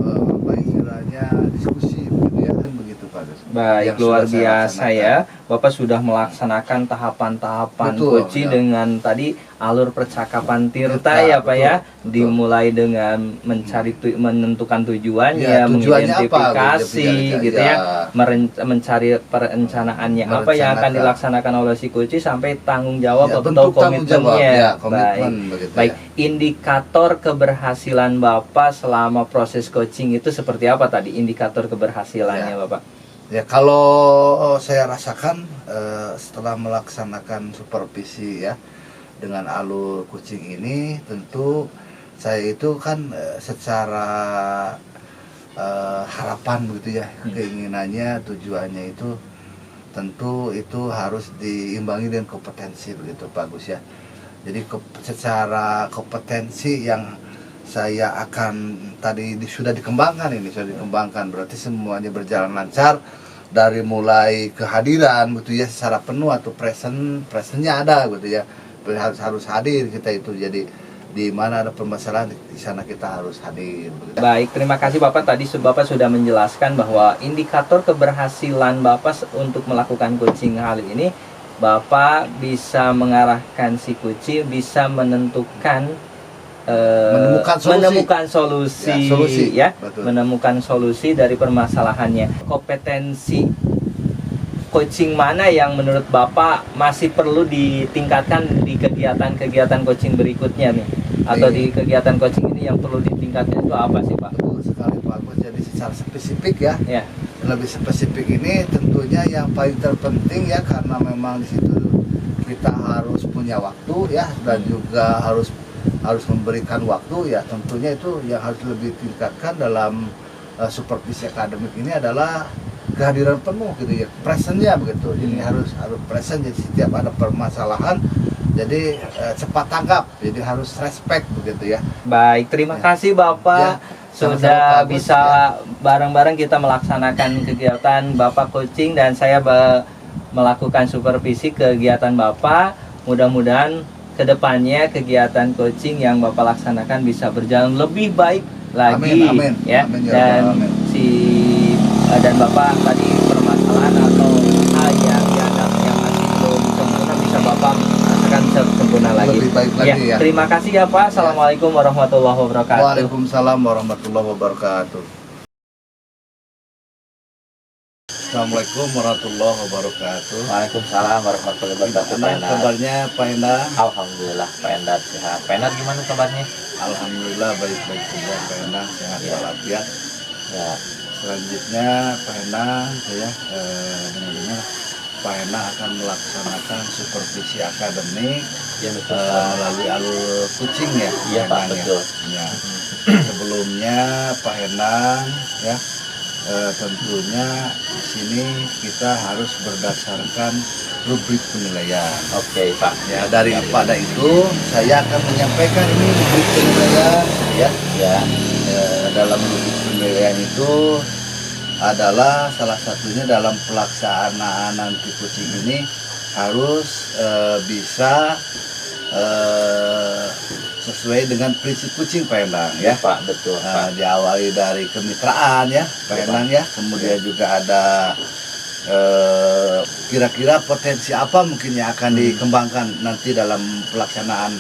apa istilahnya diskusi begitu ya, kan begitu Pak Agus. Baik, Yang luar sudah saya biasa laksanakan. ya. Bapak sudah melaksanakan tahapan-tahapan Betul, coaching ya. dengan tadi alur percakapan tirta Tirta, ya Pak ya. betul. Dimulai dengan menentukan tujuannya, Ya, tujuannya apa? mengidentifikasi gitu ya, Ya. mencari perencanaannya apa yang akan Merencanakan. dilaksanakan oleh si coach sampai tanggung jawab Ya, atau bentuk tanggung jawab, komitmennya. ya, komitmen Baik. begitu Baik, ya. indikator keberhasilan Bapak selama proses coaching itu seperti apa tadi indikator keberhasilannya Ya. Bapak? Ya, kalau saya rasakan setelah melaksanakan supervisi ya, dengan alur kucing ini tentu saya itu kan secara harapan begitu ya, keinginannya, tujuannya itu tentu itu harus diimbangi dengan kompetensi begitu Pak Agus ya. Jadi secara kompetensi yang saya akan tadi sudah dikembangkan, berarti semuanya berjalan lancar dari mulai kehadiran gitu ya secara penuh atau presentnya ada gitu ya, harus hadir kita itu. Jadi di mana ada permasalahan di sana kita harus hadir. Baik, terima kasih Bapak. Tadi Bapak sudah menjelaskan bahwa indikator keberhasilan Bapak untuk melakukan coaching hal ini, Bapak bisa mengarahkan si kucing, bisa menentukan menemukan solusi ya, menemukan solusi dari permasalahannya. Kompetensi coaching mana yang menurut Bapak masih perlu ditingkatkan di kegiatan-kegiatan coaching berikutnya nih? Atau di kegiatan coaching ini yang perlu ditingkatkan itu apa sih Pak? Betul sekali Pak Agus. Jadi secara spesifik ya, lebih spesifik ini tentunya yang paling terpenting ya, karena memang di situ kita harus punya waktu ya, dan juga harus memberikan waktu ya. Tentunya itu yang harus lebih tingkatkan dalam supervisi akademik ini adalah kehadiran penuh gitu ya, presentnya begitu. Jadi harus present, jadi setiap ada permasalahan jadi cepat tanggap, jadi harus respect begitu ya. Baik, terima kasih Bapak sudah bisa bareng-bareng kita melaksanakan kegiatan Bapak coaching dan saya melakukan supervisi kegiatan Bapak. Mudah-mudahan kedepannya kegiatan coaching yang Bapak laksanakan bisa berjalan lebih baik lagi. Amin, ya. Amin, ya dan amin. Dan Bapak tadi permasalahan atau hal yang dianggap yang masih belum sempurna bisa Bapak rasakan bisa sempurna lagi. Lebih baik lagi ya. Terima kasih ya Pak. Assalamualaikum warahmatullahi wabarakatuh. Waalaikumsalam warahmatullahi wabarakatuh. Assalamualaikum warahmatullahi wabarakatuh. Waalaikumsalam warahmatullahi wabarakatuh. Gimana kabarnya Pak Endar? Alhamdulillah Pak Endar sehat. Pak Endar gimana kabarnya? Alhamdulillah baik-baik juga Pak Endar, sehat walafiat. Ya. Selanjutnya Pak Endar, saya dengar Pak Endar akan melaksanakan supervisi akademik Ya betul. melalui alur kucing ya. Iya Pak, betul. Ya. Sebelumnya Pak Endar ya, tentunya di sini kita harus berdasarkan rubrik penilaian. Oke Pak. Ya, daripada itu saya akan menyampaikan ini rubrik penilaian ya. Ya. Dalam rubrik penilaian itu adalah salah satunya dalam pelaksanaan nanti kucing ini harus bisa sesuai dengan prinsip kucing Pak Endang ya. Pak, betul Pak. Diawali dari kemitraan ya Pak Endang ya, kemudian juga ada kira-kira potensi apa mungkin yang akan dikembangkan nanti dalam pelaksanaan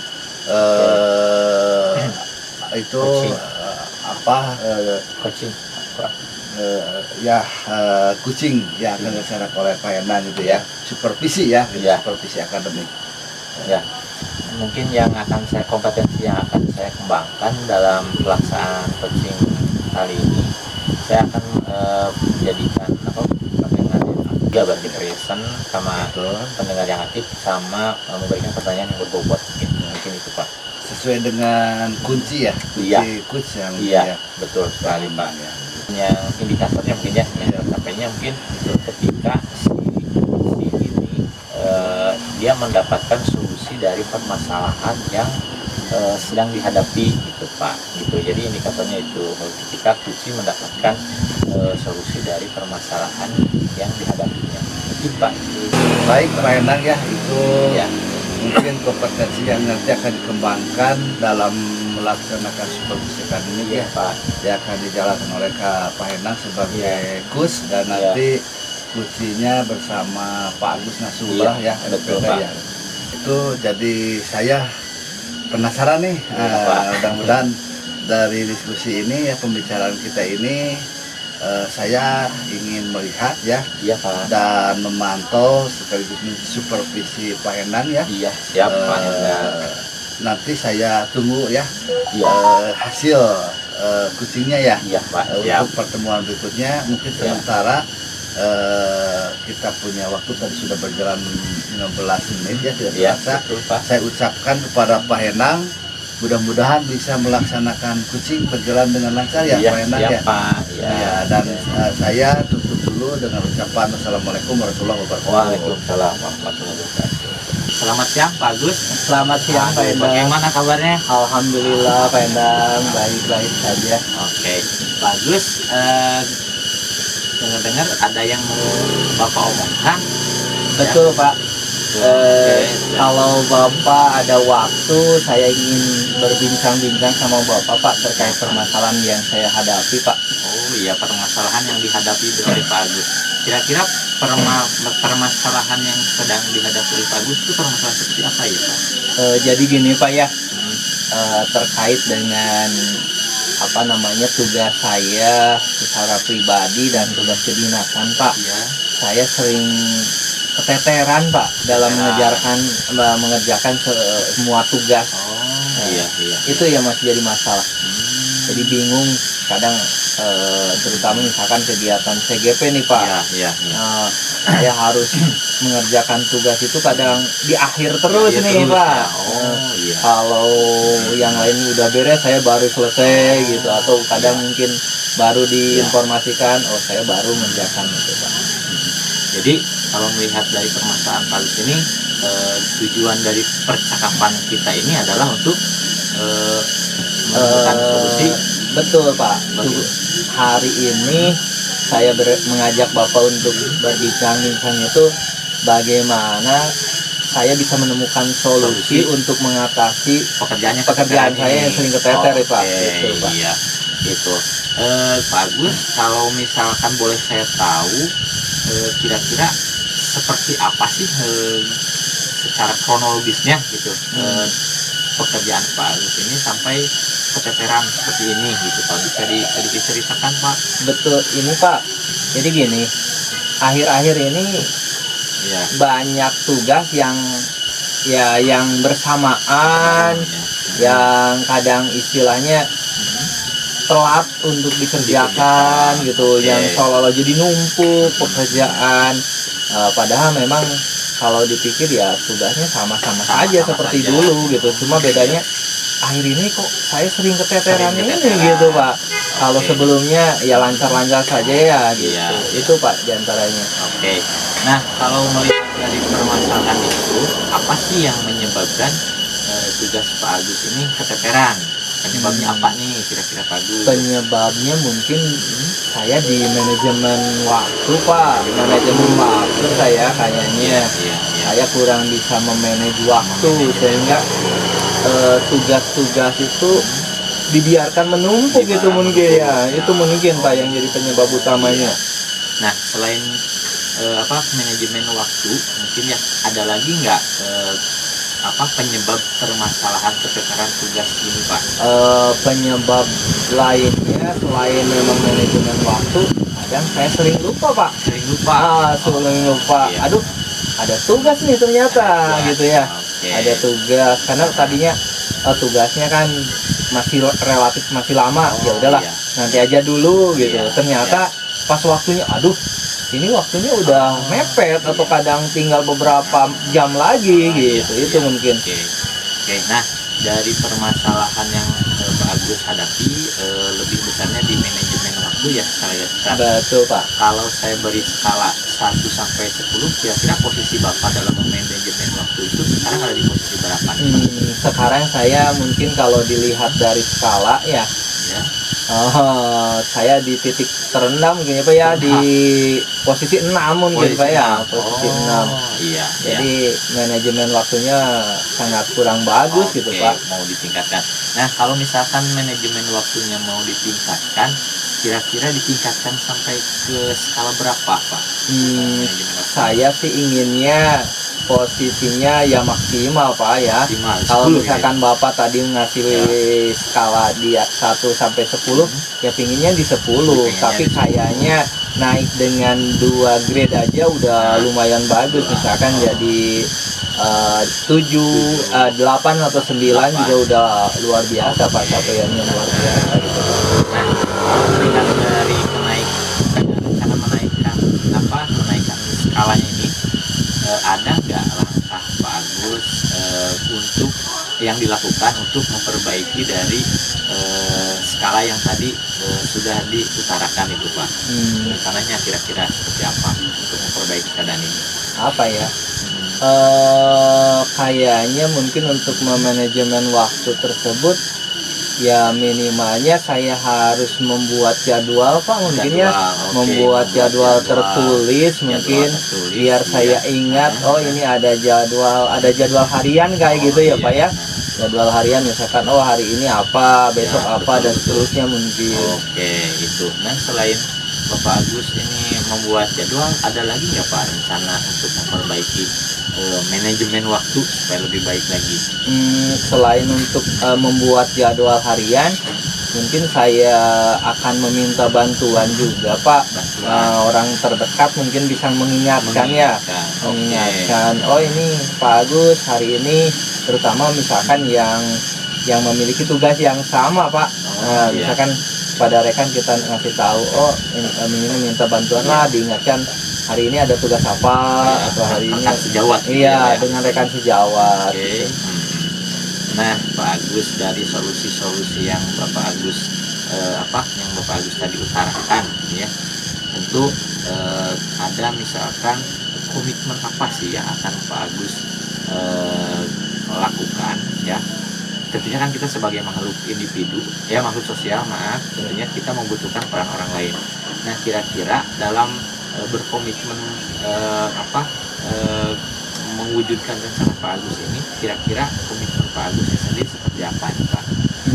itu Coaching kucing yang akan dilaksanakan oleh Pak Endang gitu ya, supervisi ya, supervisi akademik ya. Mungkin yang akan kompetensi yang akan saya kembangkan dalam pelaksanaan coaching kali ini, saya akan menjadikan pendengar yang aktif, berarti present sama pendengar yang aktif, sama memberikan pertanyaan yang berbobot mungkin itu Pak. Sesuai dengan kunci ya, kunci yang betul sekali Pak ya. Yang indikatornya mungkin yang sampainya mungkin ketika si ini dia mendapatkan solusi dari permasalahan yang sedang dihadapi gitu Pak gitu. Jadi indikatornya itu ketika kucing mendapatkan solusi dari permasalahan yang dihadapinya gitu Pak. Baik Pak Endang ya, itu mungkin kompetensi yang nanti akan dikembangkan dalam melaksanakan supervisi akademik ya Pak. Dia akan dijalankan oleh Pak Endang sebagai kus dan nanti kucinya bersama Pak Agus Nasrullah ya, betul Pak. Ya. Itu jadi saya penasaran nih, mudah-mudahan dari diskusi ini ya, pembicaraan kita ini saya ingin melihat ya, dan memantau sekaligus supervisi Pak Endang ya. Iya, siap Pak Endang. Nanti saya tunggu ya hasil kucingnya ya. Iya Pak. Untuk pertemuan berikutnya mungkin sementara kita punya waktu tadi sudah berjalan 15 menit ya, tidak Ya, terasa. betul, Pak. Saya ucapkan kepada Pak Henang, mudah-mudahan bisa melaksanakan kucing berjalan dengan lancar ya, Iya, Pak Henang siap, ya. Pak. Ya. Ya, dan saya tutup dulu dengan ucapan Assalamualaikum warahmatullahi wabarakatuh. Waalaikumsalam warahmatullahi wabarakatuh. Selamat siang Pak Agus. Selamat siang Pak Endang. Bagaimana kabarnya? Alhamdulillah Pak Endang, baik-baik saja. Oke, Pak Agus, dengar-dengar ada yang mau Bapak omongkan? Betul Pak. Oke. Kalau Bapak ada waktu, saya ingin berbincang-bincang sama Bapak Pak terkait permasalahan yang saya hadapi Pak. Oh iya, permasalahan yang dihadapi oleh Pak Agus. Kira-kira permasalahan yang sedang dihadapi oleh Pak Agus itu permasalahan seperti apa ya Pak? Jadi gini Pak ya, Hmm, terkait dengan tugas saya secara pribadi dan tugas kedinasan Pak. iya. Saya sering keteteran Pak dalam Keteteran. mengerjakan semua tugas. Oh iya iya. Itu ya masih jadi masalah. Hmm, Jadi bingung kadang, terutama misalkan kegiatan CGP nih Pak. iya iya iya. Saya harus mengerjakan tugas itu kadang di akhir terus Iya, nih terus, Pak. ya. Oh iya. Kalau yang lain udah beres saya baru selesai gitu, atau kadang mungkin baru diinformasikan, oh saya baru mengerjakan itu Pak. Jadi kalau melihat dari permasalahan Pak Agus ini, tujuan dari percakapan kita ini adalah untuk menemukan solusi. Betul Pak. Bagi- Hari ini saya mengajak Bapak untuk berbincang-bincang itu bagaimana saya bisa menemukan solusi untuk mengatasi pekerjaan pekerjaan saya yang sering keteter ya Pak. Oke, Gitu, Pak. iya itu. Pak Agus, kalau misalkan boleh saya tahu, kira-kira seperti apa sih secara kronologisnya gitu, pekerjaan Pak Agus ini sampai keteteran seperti ini gitu Pak? Bisa diceritakan Pak? Betul ini Pak. Jadi gini, akhir-akhir ini Iya. banyak tugas yang bersamaan, yang kadang istilahnya telat untuk dikerjakan gitu, Oke. yang seolah-olah jadi numpuk pekerjaan. Padahal memang kalau dipikir ya tugasnya sama-sama saja Sama-sama seperti saja. dulu gitu, cuma bedanya akhir ini kok saya sering keteteran Sering ini keteteran. gitu Pak. Kalau Oke. sebelumnya ya lancar-lancar saja ya gitu. Iya. Itu Pak diantaranya. Oke, nah kalau melihat dari permasalahan itu, apa sih yang menyebabkan tugas Pak Agus ini keteteran? Penyebabnya apa nih kira-kira Pak Agus? Penyebabnya mungkin saya di manajemen waktu Pak. Manajemen waktu saya kayaknya Iya, iya. saya kurang bisa memanage waktu, sehingga tugas-tugas itu dibiarkan menumpuk gitu mungkin ya. Itu mungkin Pak yang jadi penyebab utamanya. Nah, selain manajemen waktu, mungkin ya ada lagi nggak penyebab permasalahan keteteran tugas ini Pak? Penyebab lainnya selain memang manajemen waktu, kadang saya sering lupa Pak. Sering lupa. Sering lupa. Iya. Aduh, ada tugas nih ternyata Tugas. gitu ya. Oke. Ada tugas karena tadinya tugasnya kan masih relatif masih lama. Oh, Ya udahlah, iya. nanti aja dulu gitu. Iya, Ternyata pas waktunya, aduh, ini waktunya udah mepet atau kadang tinggal beberapa jam lagi gitu. Iya, Itu iya. mungkin. Oke, nah dari permasalahan yang Pak Agus hadapi, lebih besarnya di manajemen waktu ya saya lihat. Betul Pak. Kalau saya beri skala 1 sampai 10, kira-kira posisi Bapak dalam manajemen waktu itu sekarang ada di posisi berapa nih Pak? Sekarang saya mungkin kalau dilihat dari skala ya, Ya. saya di titik terendah mungkin ya Pak ya, di posisi 6 mungkin Pak ya, posisi 6. Iya. Jadi manajemen waktunya sangat kurang bagus gitu Oke, Pak. mau ditingkatkan. Nah, kalau misalkan manajemen waktunya mau ditingkatkan, kira-kira ditingkatkan sampai ke skala berapa Pak? Manajemen waktu. Saya sih inginnya posisinya ya maksimal Pak ya. Maksimal, Kalau 10 misalkan Bapak tadi ngasih skala dia 1 sampai 10, ya pinginnya di 10. Pinginnya Tapi di 10. kayaknya naik dengan 2 grade aja udah lumayan bagus. Misalkan jadi 7, 8 atau 9 juga udah luar biasa Pak, capaiannya luar biasa gitu. Nah, kalau melihat dari rencana menaikkan yang dilakukan untuk memperbaiki dari skala yang tadi sudah diutarakan itu Pak. Rencananya kira-kira seperti apa untuk memperbaiki keadaan ini? Apa ya? Kayaknya mungkin untuk memanajemen waktu tersebut ya minimalnya saya harus membuat jadwal Pak, mungkin ya, membuat jadwal tertulis mungkin biar saya ingat, oh ini ada jadwal harian kayak gitu ya Pak ya, jadwal harian misalkan oh hari ini apa, besok apa, dan seterusnya mungkin. Oke, itu. Nah, selain Bapak Agus ini membuat jadwal, ada lagi nggak Pak rencana untuk memperbaiki manajemen waktu supaya lebih baik lagi? Selain untuk membuat jadwal harian, mungkin saya akan meminta bantuan juga Pak. Orang terdekat mungkin bisa mengingatkan. Oh ini Pak Agus hari ini, terutama misalkan yang memiliki tugas yang sama Pak. Misalkan pada rekan kita ngasih tahu, oh ini minta bantuan lah, diingatkan hari ini ada tugas apa, atau hari ini sejawat. Dengan rekan sejawat. Gitu. Nah, Pak Agus, dari solusi-solusi yang Bapak Agus yang Bapak Agus tadi utarakan ya, tentu ada misalkan komitmen apa sih yang akan Pak Agus lakukan ya. Tentunya kan kita sebagai makhluk individu ya, makhluk sosial, tentunya kita membutuhkan peran orang lain. Nah, kira-kira dalam berkomitmen mewujudkan rencana Pak Agus ini, kira-kira komitmen Pak Agus sendiri seperti apa nih Pak?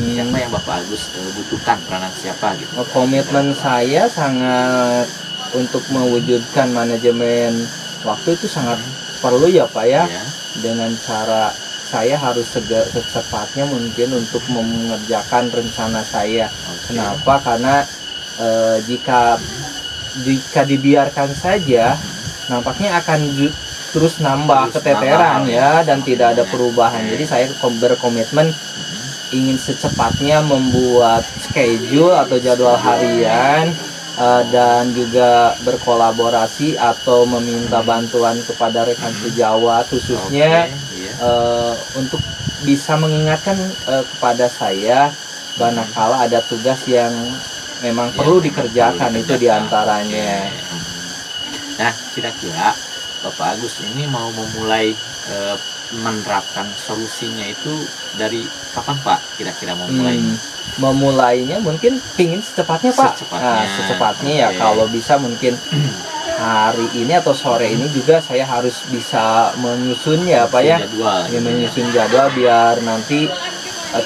Siapa yang Bapak Agus butuhkan, peranan siapa gitu? Komitmen saya sangat untuk mewujudkan manajemen waktu itu sangat perlu ya Pak ya. Dengan cara saya harus secepatnya mungkin untuk mengerjakan rencana saya. Kenapa? Karena jika dibiarkan saja, nampaknya akan terus nambah keteteran ya, dan tidak ada perubahan. Jadi saya berkomitmen ingin secepatnya membuat schedule atau jadwal harian, dan juga berkolaborasi atau meminta bantuan kepada rekan sejawat khususnya untuk bisa mengingatkan kepada saya manakala ada tugas yang memang perlu dikerjakan, itu diantaranya. Nah, kira-kira Bapak Agus ini mau memulai menerapkan solusinya itu dari kapan Pak? Kira-kira mau mulai? Memulainya mungkin pingin secepatnya Pak. Secepatnya ya, kalau bisa mungkin hari ini atau sore ini juga saya harus bisa menyusun ya Pak ya. Menyusun jadwal biar nanti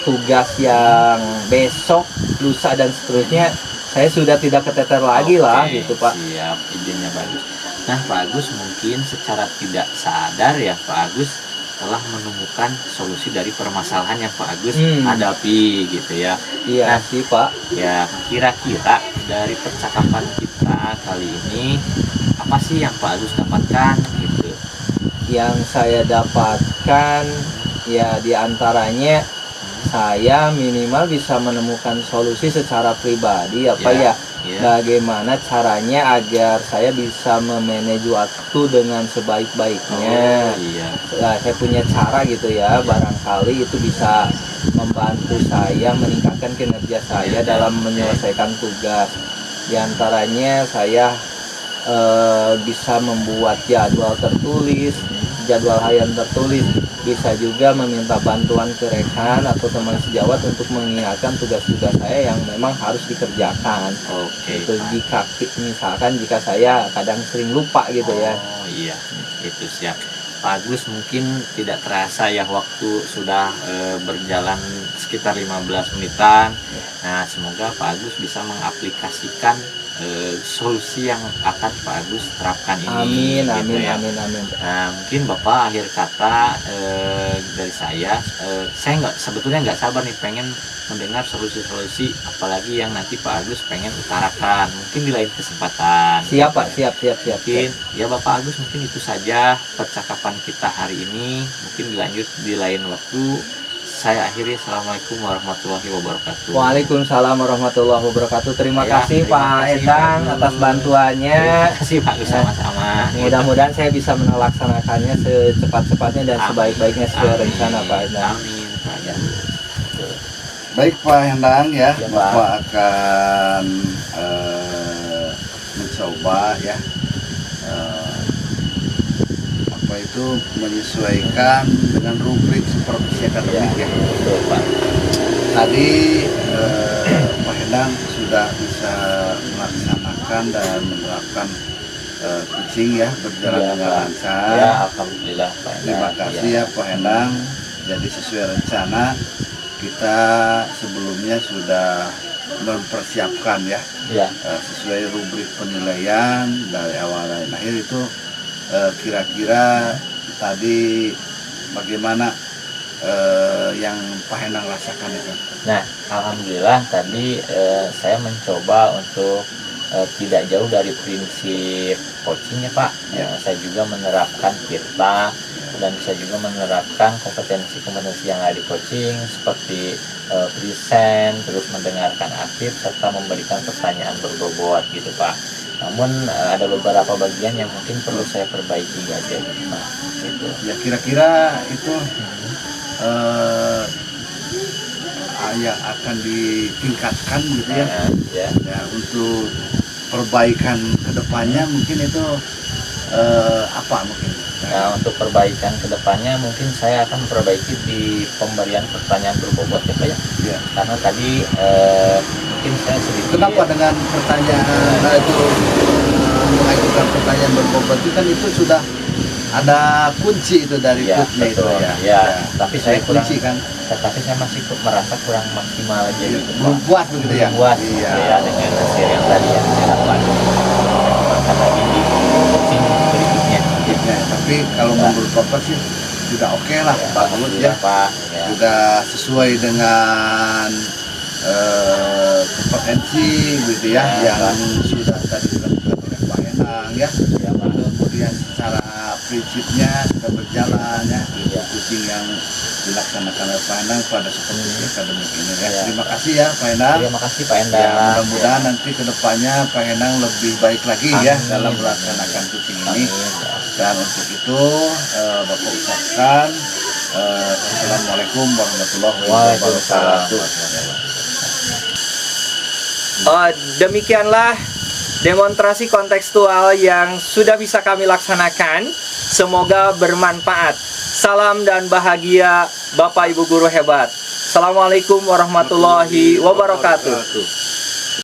tugas yang besok, lusa dan seterusnya saya sudah tidak keteter lagi lah gitu Pak. Siap, idenya bagus. Nah Pak Agus, mungkin secara tidak sadar ya Pak Agus telah menemukan solusi dari permasalahan yang Pak Agus hadapi gitu ya. Iya sih Pak. Ya, kira-kira dari percakapan kita kali ini apa sih yang Pak Agus dapatkan gitu? Yang saya dapatkan ya diantaranya saya minimal bisa menemukan solusi secara pribadi apa ya. Bagaimana caranya agar saya bisa memanage waktu dengan sebaik-baiknya. Saya punya cara gitu ya, barangkali itu bisa membantu saya meningkatkan kinerja saya dalam menyelesaikan tugas. Di antaranya saya bisa membuat jadwal tertulis, jadwal harian tertulis. Bisa juga meminta bantuan ke rekan atau teman sejawat untuk mengingatkan tugas-tugas saya yang memang harus dikerjakan. Itu jika saya kadang sering lupa gitu ya. Oh iya, itu siap. Pak Agus, mungkin tidak terasa ya waktu sudah berjalan sekitar 15 menitan. Nah, semoga Pak Agus bisa mengaplikasikan solusi yang akan Pak Agus terapkan ini. Amin. Nah, mungkin Bapak akhir kata dari saya sebetulnya nggak sabar nih pengen mendengar solusi-solusi apalagi yang nanti Pak Agus pengen utarakan, mungkin di lain kesempatan. Siap Pak, siap. Mungkin ya Bapak Agus, mungkin itu saja percakapan kita hari ini, mungkin dilanjut di lain waktu. Saya akhiri. Assalamualaikum warahmatullahi wabarakatuh. Waalaikumsalam warahmatullahi wabarakatuh. Terima kasih Pak Endang atas bantuannya. Terima kasih Pak Agus, sama-sama. Mudah-mudahan saya bisa melaksanakannya secepat-cepatnya dan sebaik-baiknya sesuai rencana Pak Endang. Amin. ya. Baik Pak Hendang ya, Ya, Pak. Bapak akan mencoba ya apa itu menyesuaikan dengan rubrik supervisi akademik ya. Betul, Pak. Tadi Pak Hendang sudah bisa melaksanakan dan menerapkan kucing ya berjalan Iya, dengan Pak. lancar. Ya, alhamdulillah Pak Hendang. Terima kasih ya Pak Hendang. Jadi sesuai rencana kita sebelumnya sudah mempersiapkan ya Ya, sesuai rubrik penilaian dari awal dan akhir itu kira-kira tadi bagaimana yang Pak Hendang rasakan itu? nah alhamdulillah tadi saya mencoba untuk tidak jauh dari prinsip coachingnya Pak. Ya. Saya juga menerapkan Tirta dan saya juga menerapkan kompetensi-kompetensi yang ada di coaching seperti present, terus mendengarkan aktif serta memberikan pertanyaan berbobot gitu Pak. Namun ada beberapa bagian yang mungkin perlu saya perbaiki aja gitu Pak. Gitu. Ya kira-kira itu yang akan ditingkatkan gitu ya. Ya. Ya untuk perbaikan kedepannya mungkin itu apa mungkin? Nah, untuk perbaikan kedepannya mungkin saya akan perbaiki di pemberian pertanyaan berbobot ya Pak ya. Ya. Karena tadi mungkin saya sedikit. Kenapa dengan pertanyaan itu mengajukan pertanyaan berbobot itu kan itu sudah ada kunci itu dari Ya, coachnya itu betul. ya. Ya, tapi saya kurang, kunci kan tapi saya masih merasa kurang maksimal aja ya, gitu belum Pak. puas begitu ya. Belum puas Iya. gitu ya dengan hasil yang tadi yang saya dapat. Kembangkan lagi di coaching berikutnya. Ya, tapi kalau Ya. menurut Bapak sih sudah oke lah, Ya, bagus ya. alhamdulillah, Pak. Ya. Sudah sesuai dengan kompetensi gitu ya, Ya, yang sudah tadi dilakukan oleh Pak Enang ya. Ya, Pak. Kemudian secara prinsipnya sudah berjalan ya, Iya. kucing yang dilaksanakan oleh Pak Enang pada supervisi akademik ini ya. Ya. Terima kasih ya Pak Enang. Terima kasih Pak Endang. Ya, mudah-mudahan nanti kedepannya Pak Enang lebih baik lagi ya Amin. dalam melaksanakan kucing ini. Amin. Dan untuk itu Bapak ucapkan Assalamualaikum warahmatullahi Waalaikumsalam. wabarakatuh. Demikianlah demonstrasi kontekstual yang sudah bisa kami laksanakan. Semoga bermanfaat. Salam dan bahagia Bapak Ibu guru hebat. Assalamualaikum warahmatullahi wabarakatuh.